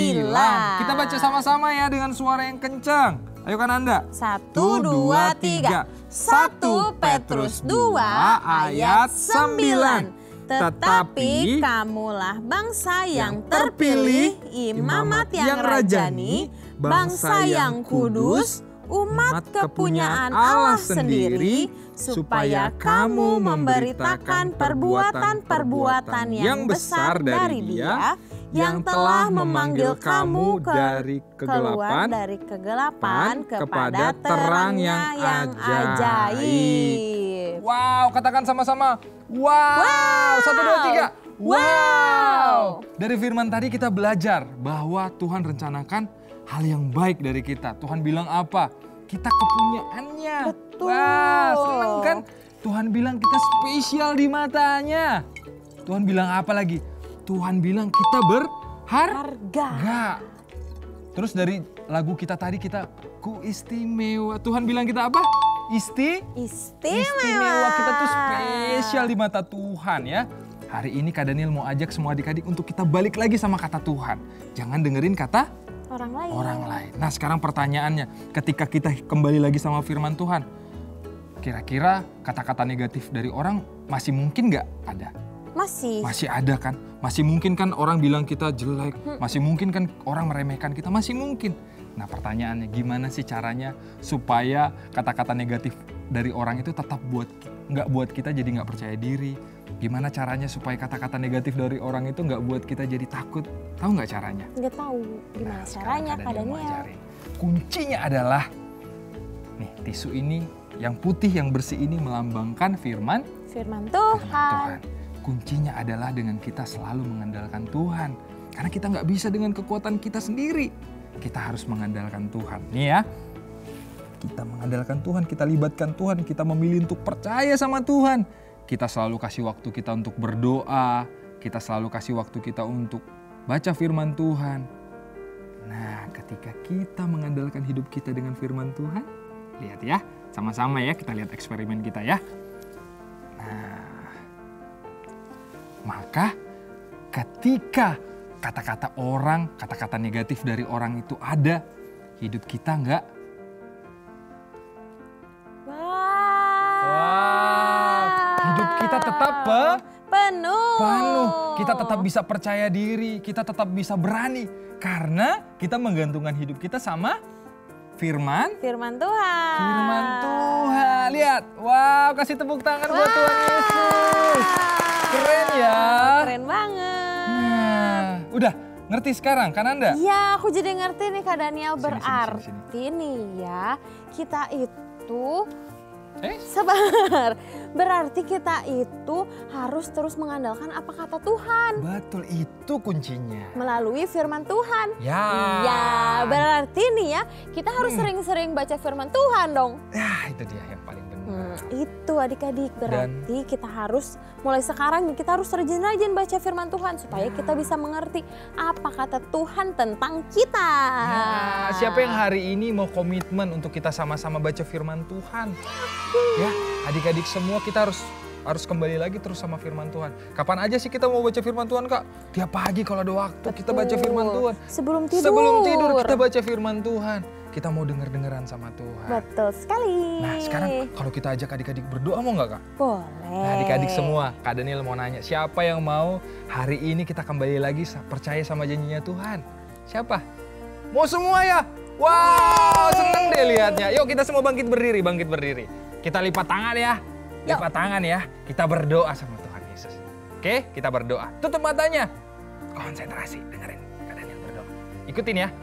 Kita baca sama-sama ya dengan suara yang kencang. Ayo kan Anda? 1, 2, 3. 1 Petrus 2 ayat 9. Tetapi kamulah bangsa yang terpilih, imamat yang rajani, bangsa yang kudus, umat kepunyaan Allah sendiri, supaya kamu memberitakan perbuatan-perbuatan yang besar dari Dia, yang telah memanggil kamu dari kegelapan kepada terangnya yang ajaib. Wow, katakan sama-sama. Wow. 1, 2, 3. Wow. Dari firman tadi kita belajar bahwa Tuhan rencanakan hal yang baik dari kita. Tuhan bilang apa? Kita kepunyaannya. Betul. Wah, senang kan? Tuhan bilang kita spesial di matanya. Tuhan bilang apa lagi? Tuhan bilang kita berharga. Terus dari lagu kita tadi kita ku istimewa. Tuhan bilang kita apa? Istimewa. Kita tuh spesial di mata Tuhan ya. Hari ini Kak Daniel mau ajak semua adik-adik untuk kita balik lagi sama kata Tuhan. Jangan dengerin kata orang lain. Nah sekarang pertanyaannya, ketika kita kembali lagi sama firman Tuhan, kira-kira kata-kata negatif dari orang masih mungkin nggak ada? Masih ada kan? Masih mungkin kan orang bilang kita jelek, masih mungkin kan orang meremehkan kita, masih mungkin. Nah pertanyaannya gimana sih caranya supaya kata-kata negatif dari orang itu tetap nggak buat kita jadi nggak percaya diri? Gimana caranya supaya kata-kata negatif dari orang itu nggak buat kita jadi takut? Tahu nggak caranya? Nggak tahu. Gimana caranya Kak Daniel? Kuncinya adalah, nih tisu ini yang putih yang bersih ini melambangkan firman Tuhan. Kuncinya adalah dengan kita selalu mengandalkan Tuhan. Karena kita nggak bisa dengan kekuatan kita sendiri. Kita harus mengandalkan Tuhan. Nih ya, kita mengandalkan Tuhan, kita libatkan Tuhan, kita memilih untuk percaya sama Tuhan. Kita selalu kasih waktu kita untuk berdoa, kita selalu kasih waktu kita untuk baca firman Tuhan. Nah, ketika kita mengandalkan hidup kita dengan firman Tuhan, lihat ya, sama-sama ya, kita lihat eksperimen kita ya. Nah, maka ketika kata-kata orang, kata-kata negatif dari orang itu ada, hidup kita nggak. Hidup kita tetap penuh. Kita tetap bisa percaya diri, kita tetap bisa berani. Karena kita menggantungkan hidup kita sama firman Tuhan. Firman Tuhan. Lihat, wow, kasih tepuk tangan buat Tuhan Yesus. Keren ya. Keren banget. Nah, udah ngerti sekarang kan Anda? Iya, aku jadi ngerti nih Kak Daniel. Berarti nih ya, kita itu Sabar. Berarti kita itu harus terus mengandalkan apa kata Tuhan. Betul, itu kuncinya. Melalui firman Tuhan. Ya. Ya, berarti nih ya, kita harus sering-sering baca firman Tuhan dong. Ya, itu dia yang paling benar. Itu adik-adik, berarti kita harus mulai sekarang nih, kita harus rajin-rajin baca firman Tuhan supaya kita bisa mengerti apa kata Tuhan tentang kita. Ya, siapa yang hari ini mau komitmen untuk kita sama-sama baca firman Tuhan? Ya, adik-adik semua kita harus kembali lagi terus sama firman Tuhan. Kapan aja sih kita mau baca firman Tuhan, Kak? Tiap pagi kalau ada waktu kita baca firman Tuhan. Sebelum tidur. Sebelum tidur kita baca firman Tuhan. Kita mau denger-dengeran sama Tuhan. Betul sekali. Nah, sekarang kalau kita ajak adik-adik berdoa mau nggak, Kak? Boleh. Nah, adik-adik semua, Kak Daniel mau nanya, siapa yang mau hari ini kita kembali lagi percaya sama janjinya Tuhan? Siapa? Mau semua ya? Wow, seneng deh lihatnya. Yuk kita semua bangkit berdiri. Kita lipat tangan ya. Lipat tangan ya. Kita berdoa sama Tuhan Yesus. Oke, kita berdoa. Tutup matanya. Konsentrasi, dengerin Kak Daniel berdoa. Ikutin ya.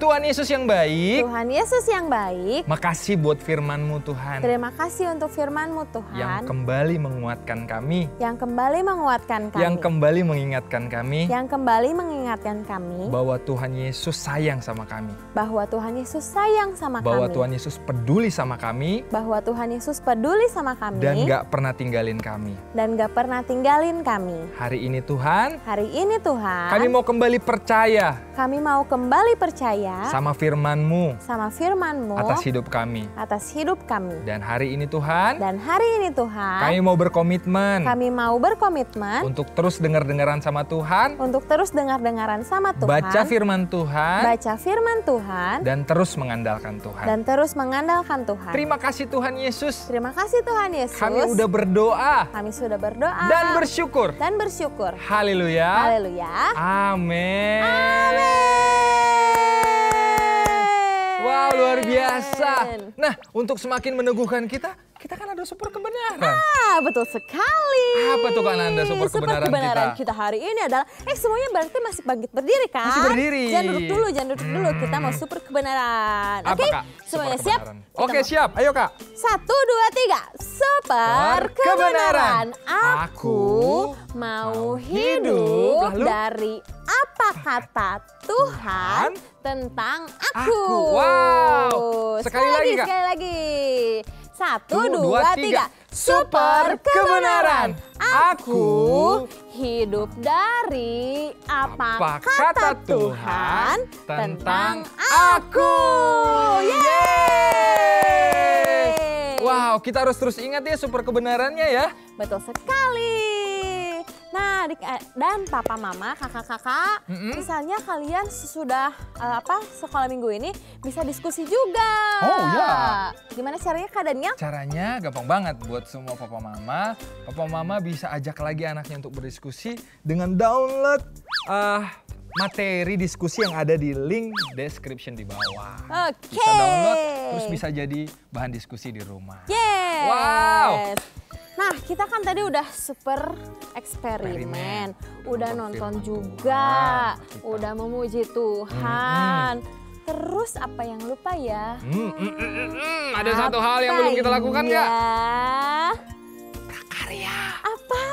Tuhan Yesus yang baik. Tuhan Yesus yang baik. Makasih buat firman-Mu Tuhan. Terima kasih untuk firman-Mu Tuhan. Yang kembali menguatkan kami. Yang kembali menguatkan kami. Yang kembali mengingatkan kami. Yang kembali mengingatkan kami. Bahwa Tuhan Yesus sayang sama kami. Bahwa Tuhan Yesus sayang sama bahwa kami. Tuhan Yesus peduli sama kami. Bahwa Tuhan Yesus peduli sama kami. Dan gak pernah tinggalin kami. Dan gak pernah tinggalin kami. Hari ini Tuhan. Hari ini Tuhan. Kami mau kembali percaya. Kami mau kembali percaya. Sama firman-Mu. Sama firman-Mu. Atas hidup kami. Atas hidup kami. Dan hari ini Tuhan. Dan hari ini Tuhan. Kami mau berkomitmen. Kami mau berkomitmen. Untuk terus dengar-dengaran sama Tuhan. Untuk terus dengar-dengaran sama Tuhan. Baca firman Tuhan. Baca firman Tuhan. Dan terus mengandalkan Tuhan. Dan terus mengandalkan Tuhan. Terima kasih Tuhan Yesus. Terima kasih Tuhan Yesus. Kami udah berdoa. Kami sudah berdoa. Dan bersyukur. Dan bersyukur. Haleluya. Haleluya. Amin. Amin. Wow, luar biasa. Nah, untuk semakin meneguhkan kita kan ada super kebenaran. Betul sekali. Apa tuh Kak Nanda super kebenaran kita hari ini adalah, semuanya berarti masih bangkit berdiri kan? Masih berdiri. Jangan duduk dulu. Kita mau super kebenaran. Apa, Kak? Semuanya siap? Oke, siap. Ayo, Kak. 1, 2, 3. Super kebenaran. Aku mau hidup dari apa kata Tuhan tentang aku. Wow. Sekali lagi, Kak. Sekali lagi. 1, 2, 3. Super kebenaran. Aku hidup dari apa kata Tuhan tentang aku. Yeay! Wow, kita harus terus ingat ya super kebenarannya ya. Betul sekali. Nah, adik dan papa mama, kakak-kakak, misalnya kalian sesudah sekolah minggu ini bisa diskusi juga. Oh ya. Gimana caranya Kak Daniel? Caranya gampang banget buat semua papa mama. Papa mama bisa ajak lagi anaknya untuk berdiskusi dengan download materi diskusi yang ada di link description di bawah. Oke. Bisa download terus bisa jadi bahan diskusi di rumah. Yes. Wow. Nah, kita kan tadi udah super eksperimen, udah nonton juga, udah memuji Tuhan. Terus apa yang lupa ya? Ada satu hal yang belum kita lakukan nggak? Prakarya. Apa?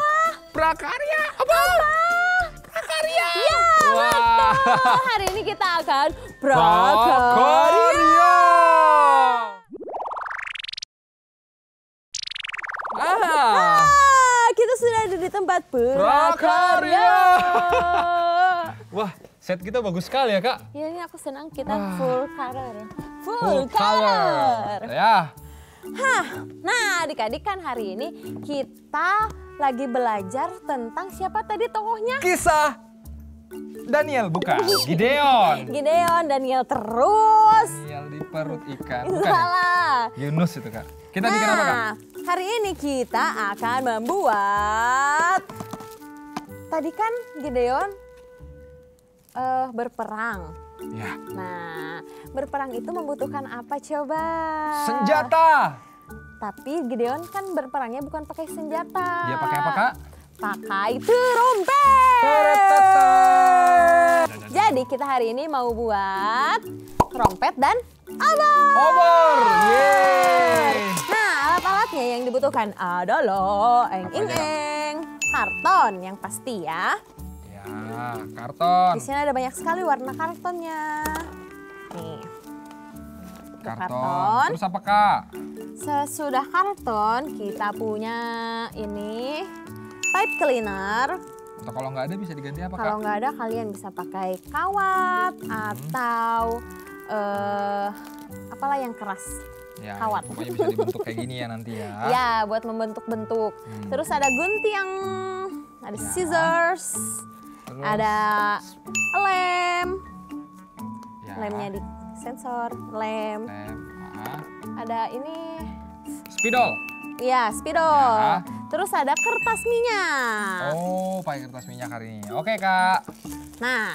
Prakarya? Apa? Prakarya. Ya, betul. Hari ini kita akan prakarya. Kita sudah ada di tempat prakarya. Wah, set kita bagus sekali ya, Kak. Ya, ini aku senang kita full color. Full color. Ya. Nah, adik-adik kan hari ini kita lagi belajar tentang siapa tadi tokohnya? Kisah Daniel, bukan. Gideon. Gideon, Daniel terus. Daniel di perut ikan. Itu bukan salah. Ya? Yunus itu, Kak. Kita bikin apa, Kak? Hari ini kita akan membuat, tadi kan Gideon berperang. Ya. Nah, berperang itu membutuhkan apa coba? Senjata. Tapi Gideon kan berperangnya bukan pakai senjata. Dia pakai apa, Kak? Pakai trompet. Jadi kita hari ini mau buat trompet dan obor. Obor. Yeay. Nah, alat-alat selanjutnya yang dibutuhkan adalah karton yang pasti ya. Ya, karton. Di sini ada banyak sekali warna kartonnya. Nih. Karton. Terus apa, Kak? Sesudah karton kita punya ini pipe cleaner. Atau kalau nggak ada bisa diganti apa, Kak? Kalau nggak ada kalian bisa pakai kawat atau apalah yang keras. Ya, kawat. Pokoknya bisa dibentuk kayak gini ya nanti ya. Ya, buat membentuk-bentuk. Terus ada gunting, ada scissors, terus ada lem. Ya. Lemnya di sensor, lem. Ada ini spidol. Iya, spidol. Ya. Terus ada kertas minyak. Oh, pakai kertas minyak hari ini. Oke, Kak. Nah,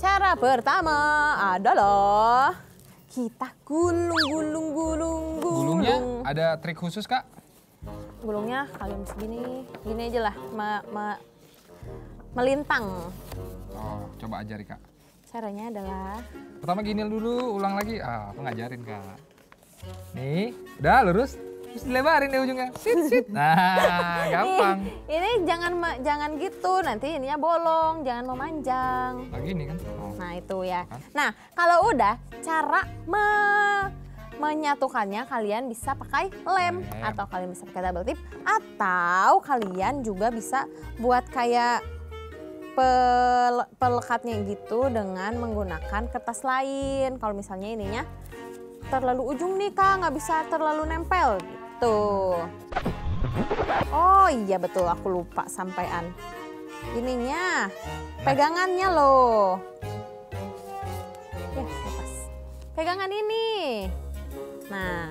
cara pertama adalah kita gulung. Gulungnya ada trik khusus, Kak? Gulungnya kalian segini, gini aja lah, melintang. Oh, coba ajari, Kak. Caranya adalah pertama gini dulu, ulang lagi. Aku ngajarin, Kak. Nih, udah lurus. Terus dilebarin deh ujungnya. Sit. Nah, gampang. Ini jangan gitu, nanti ininya bolong, jangan memanjang. Nah, gini kan. Oh. Nah, itu ya. Nah, kalau udah cara menyatukannya kalian bisa pakai lem atau kalian bisa pakai double tip atau kalian juga bisa buat kayak pelekatnya gitu dengan menggunakan kertas lain. Kalau misalnya ininya terlalu ujung nih, Kak, nggak bisa terlalu nempel gitu. Oh iya betul, aku lupa sampaian. Ininya, pegangannya loh. Ya, lepas. Pegangan ini. Nah,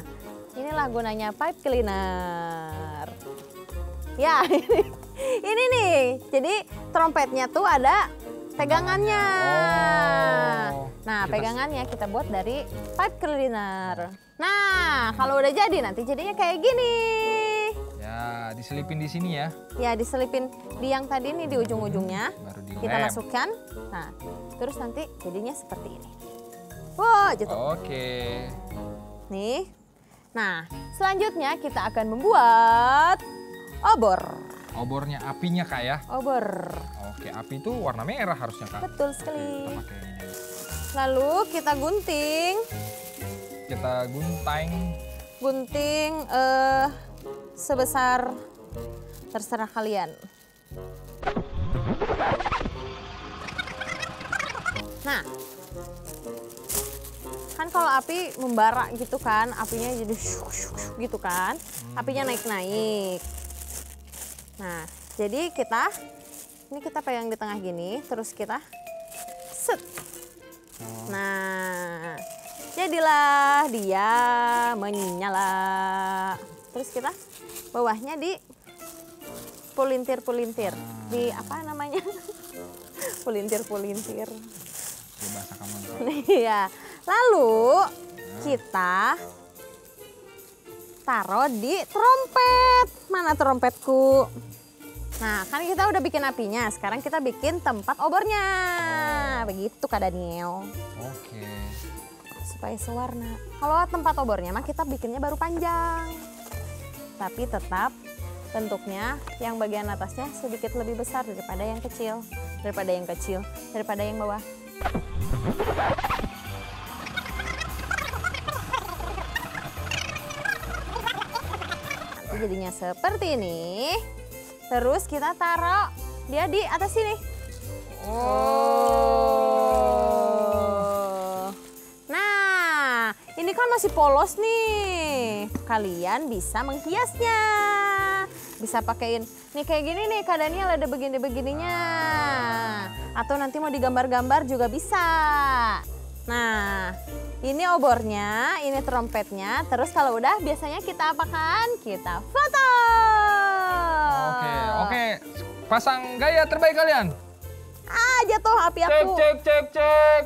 inilah gunanya pipe cleaner. Ya, ini nih. Jadi trompetnya tuh ada pegangannya. Nah, pegangannya kita buat dari pipe cleaner. Nah, kalau udah jadi nanti jadinya kayak gini. Ya, diselipin di sini ya. Ya, diselipin di yang tadi nih di ujung-ujungnya. Baru dilem. Kita masukkan. Nah, terus nanti jadinya seperti ini. Wah, jatuh. Oke. Nih. Nah, selanjutnya kita akan membuat obor. Obornya, apinya, Kak ya? Obor. Oke, api itu warna merah harusnya, Kak. Betul sekali. Kita pakai ini. Lalu kita gunting. Kita gunting sebesar terserah kalian. Nah, kan kalau api membara gitu kan, apinya jadi gitu kan, apinya naik-naik. Nah, jadi ini kita pegang di tengah gini, terus kita set. Nah, jadilah dia menyala. Terus kita bawahnya di pulintir-pulintir. Di apa namanya? Pulintir-pulintir. Bahasa kamu. Iya. Lalu kita taruh di trompet. Mana trompetku? Nah, kan kita udah bikin apinya. Sekarang kita bikin tempat obornya. Begitu, Kak Daniel. Oke. Supaya sewarna. Kalau tempat obornya mah kita bikinnya baru panjang. Tapi tetap bentuknya yang bagian atasnya sedikit lebih besar daripada yang kecil. Daripada yang bawah. Jadinya seperti ini. Terus kita taruh dia di atas sini. Oh. Nah, ini kan masih polos nih. Kalian bisa menghiasnya. Bisa pakein nih kayak gini nih, Kak Daniel ada begini-begininya. Atau nanti mau digambar-gambar juga bisa. Nah, ini obornya, ini trompetnya. Terus kalau udah biasanya kita apakan? Kita foto. Oke. Pasang gaya terbaik kalian. Jatuh api aku. Cek.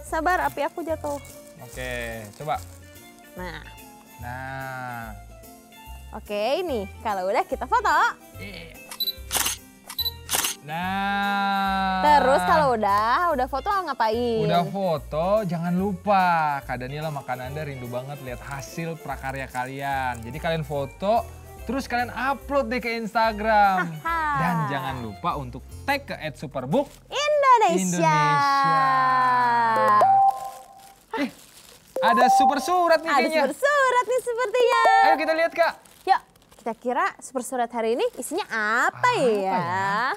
Sabar, api aku jatuh. Oke, coba. Nah. Oke, ini kalau udah kita foto. Nah. Terus kalau udah foto ngapain? Udah foto, jangan lupa Kak Daniela makan Anda rindu banget lihat hasil prakarya kalian. Jadi kalian foto, Terus kalian upload deh ke Instagram. Dan jangan lupa untuk tag ke @superbook_Indonesia. Ada super surat nih kayaknya. Ada super surat nih sepertinya. Ayo kita lihat, Kak. Yuk, kita kira super surat hari ini isinya apa ya?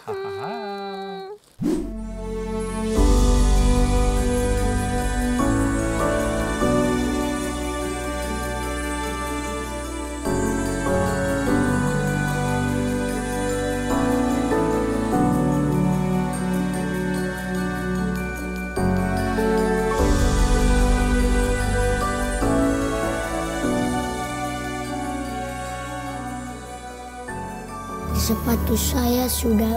Sepatu saya sudah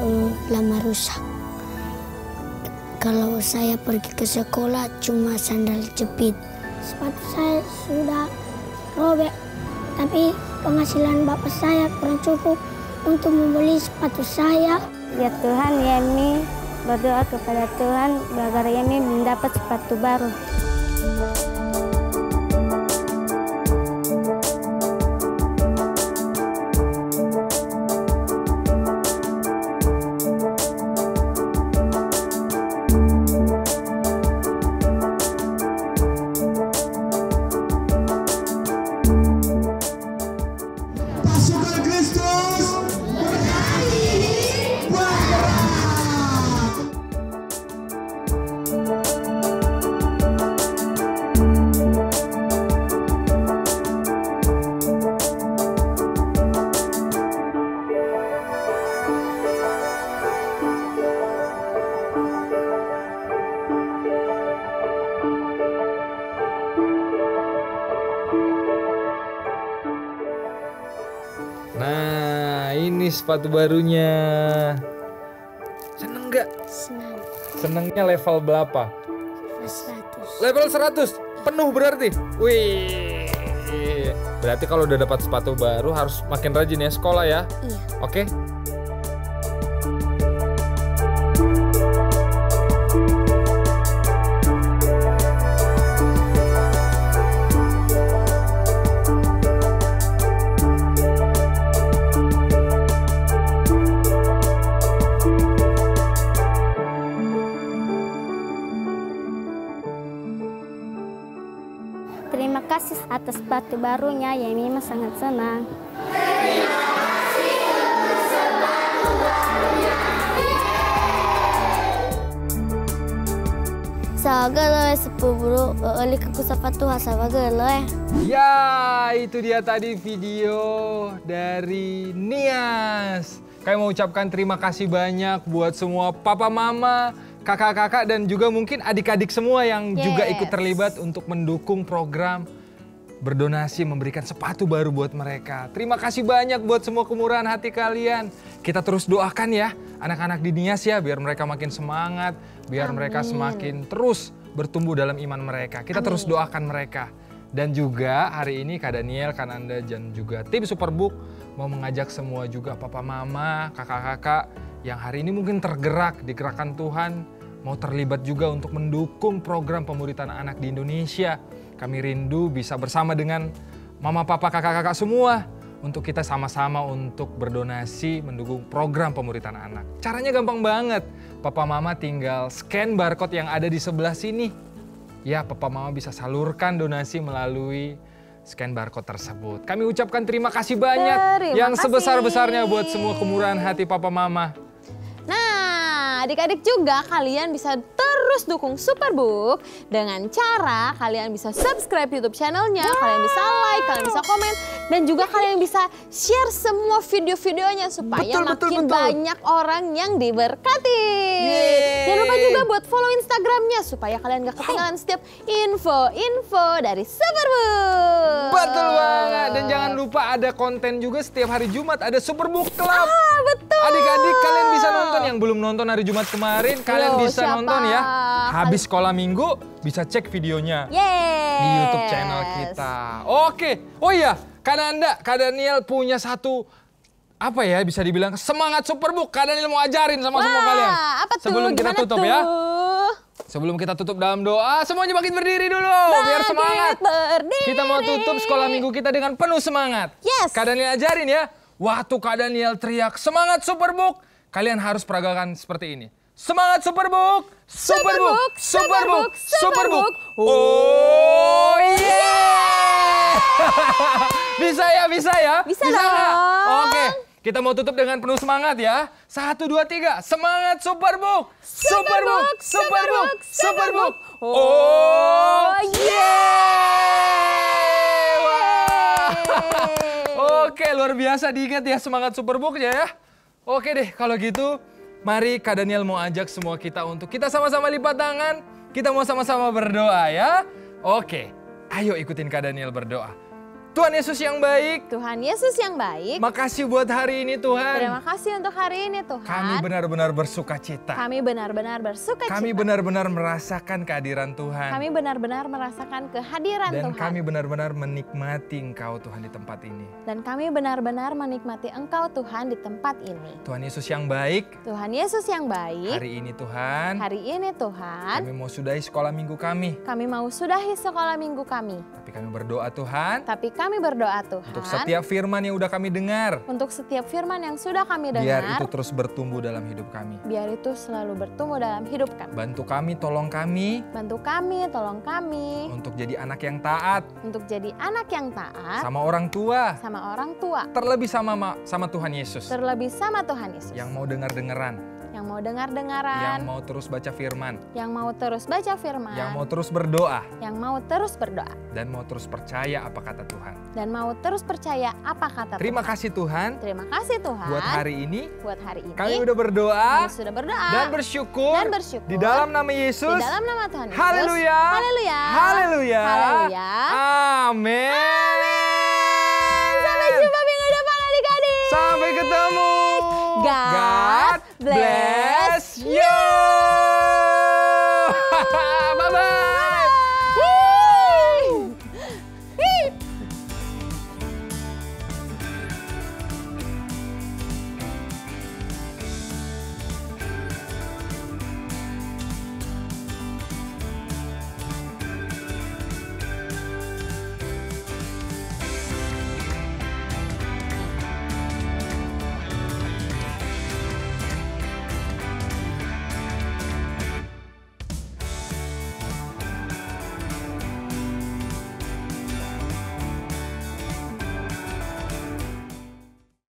lama rusak. Kalau saya pergi ke sekolah cuma sandal jepit. Sepatu saya sudah robek, tapi penghasilan bapak saya kurang cukup untuk membeli sepatu saya. Ya Tuhan, Yemi berdoa kepada Tuhan agar Yemi mendapat sepatu baru. Nah, ini sepatu barunya. Seneng nggak? Senang. Senengnya level berapa? 100. Level 100? Penuh berarti? Wih. Berarti kalau udah dapat sepatu baru harus makin rajin ya sekolah ya? Iya. Oke? Terima kasih atas sepatu barunya, Yemi sangat senang. Sagala sepuluh oli kaku sepatu hasabagala. Ya, itu dia tadi video dari Nias. Kami mau ucapkan terima kasih banyak buat semua papa mama, kakak-kakak dan juga mungkin adik-adik semua yang juga ikut terlibat untuk mendukung program berdonasi memberikan sepatu baru buat mereka. Terima kasih banyak buat semua kemurahan hati kalian. Kita terus doakan ya anak-anak di Nias ya biar mereka makin semangat, biar mereka semakin terus bertumbuh dalam iman mereka. Kita terus doakan mereka. Dan juga hari ini Kak Daniel, Kak Nanda dan juga tim Superbook mau mengajak semua juga papa mama, kakak-kakak yang hari ini mungkin tergerak di gerakan Tuhan, mau terlibat juga untuk mendukung program pemuritan anak di Indonesia. Kami rindu bisa bersama dengan mama, papa, kakak-kakak semua untuk kita sama-sama untuk berdonasi mendukung program pemuritan anak. Caranya gampang banget. Papa mama tinggal scan barcode yang ada di sebelah sini. Ya, papa mama bisa salurkan donasi melalui scan barcode tersebut. Kami ucapkan terima kasih banyak yang sebesar-besarnya buat semua kemurahan hati papa mama. Nah, adik-adik juga kalian bisa terus dukung Superbook dengan cara kalian bisa subscribe YouTube channelnya, kalian bisa like, kalian bisa komen, dan juga kalian bisa share semua video-videonya supaya makin banyak orang yang diberkati. Jangan lupa juga buat follow Instagramnya supaya kalian gak ketinggalan setiap info-info dari Superbook. Betul banget, dan jangan lupa ada konten juga setiap hari Jumat, ada Superbook Club. Betul. Adik-adik kalian bisa nonton, yang belum nonton hari Jumat kemarin, kalian bisa nonton ya. Habis sekolah minggu bisa cek videonya di YouTube channel kita. Oke, oh iya, Kak Nanda, Kak Daniel punya satu apa ya bisa dibilang semangat Superbook. Kak Daniel mau ajarin sama semua kalian. Apa tuh? Sebelum kita Gimana tutup tuh? ya. Sebelum kita tutup dalam doa, semuanya bangkit berdiri dulu biar semangat. Berdiri. Kita mau tutup sekolah minggu kita dengan penuh semangat. Yes. Kak Daniel ajarin ya. waktu Kak Daniel teriak semangat Superbook, kalian harus peragakan seperti ini. Semangat Superbook, Superbook, Superbook, Superbook. Oh yeah! Bisa ya, bisa ya? Bisa nggak? dong. Oke, kita mau tutup dengan penuh semangat ya. 1, 2, 3, semangat Superbook, Superbook, Superbook, Superbook. Oh yeah! Wow. Oke, luar biasa, diingat ya semangat Superbook ya. Oke deh, kalau gitu mari Kak Daniel mau ajak semua kita untuk kita sama-sama lipat tangan. Kita mau sama-sama berdoa ya. Oke, ayo ikutin Kak Daniel berdoa. Tuhan Yesus yang baik. Tuhan Yesus yang baik. Makasih buat hari ini Tuhan. Terima kasih untuk hari ini Tuhan. Kami benar-benar bersuka cita. Kami benar-benar bersuka cita. Kami benar-benar merasakan kehadiran Tuhan. Kami benar-benar merasakan kehadiran Dan Tuhan. kami benar-benar menikmati Engkau Tuhan di tempat ini. Dan kami benar-benar menikmati Engkau Tuhan di tempat ini. Tuhan Yesus yang baik. Tuhan Yesus yang baik. Hari ini Tuhan. Hari ini Tuhan. Kami mau sudahi sekolah minggu kami. Kami mau sudahi sekolah minggu kami. Tapi kami berdoa Tuhan. Tapi kami berdoa Tuhan. Untuk setiap firman yang udah kami dengar. Untuk setiap firman yang sudah kami dengar. Biar itu terus bertumbuh dalam hidup kami. Biar itu selalu bertumbuh dalam hidup kami. Bantu kami, tolong kami. Bantu kami, tolong kami. Untuk jadi anak yang taat. Untuk jadi anak yang taat. Sama orang tua. Sama orang tua. Terlebih sama Tuhan Yesus. Terlebih sama Tuhan Yesus. Yang mau dengar-dengaran. Yang mau dengar-dengaran. Yang mau terus baca firman. Yang mau terus baca firman. Yang mau terus berdoa. Yang mau terus berdoa. Dan mau terus percaya apa kata Tuhan. Dan mau terus percaya apa kata Tuhan. Terima kasih Tuhan. Terima kasih Tuhan. Buat hari ini. Buat hari ini. Kami udah berdoa. Kami sudah berdoa. Dan bersyukur. Dan bersyukur. Di dalam nama Yesus. Di dalam nama Tuhan Yesus. Haleluya. Haleluya. Haleluya. Haleluya. Amin. Sampai jumpa minggu depan adik-adik. Sampai ketemu. God bless you.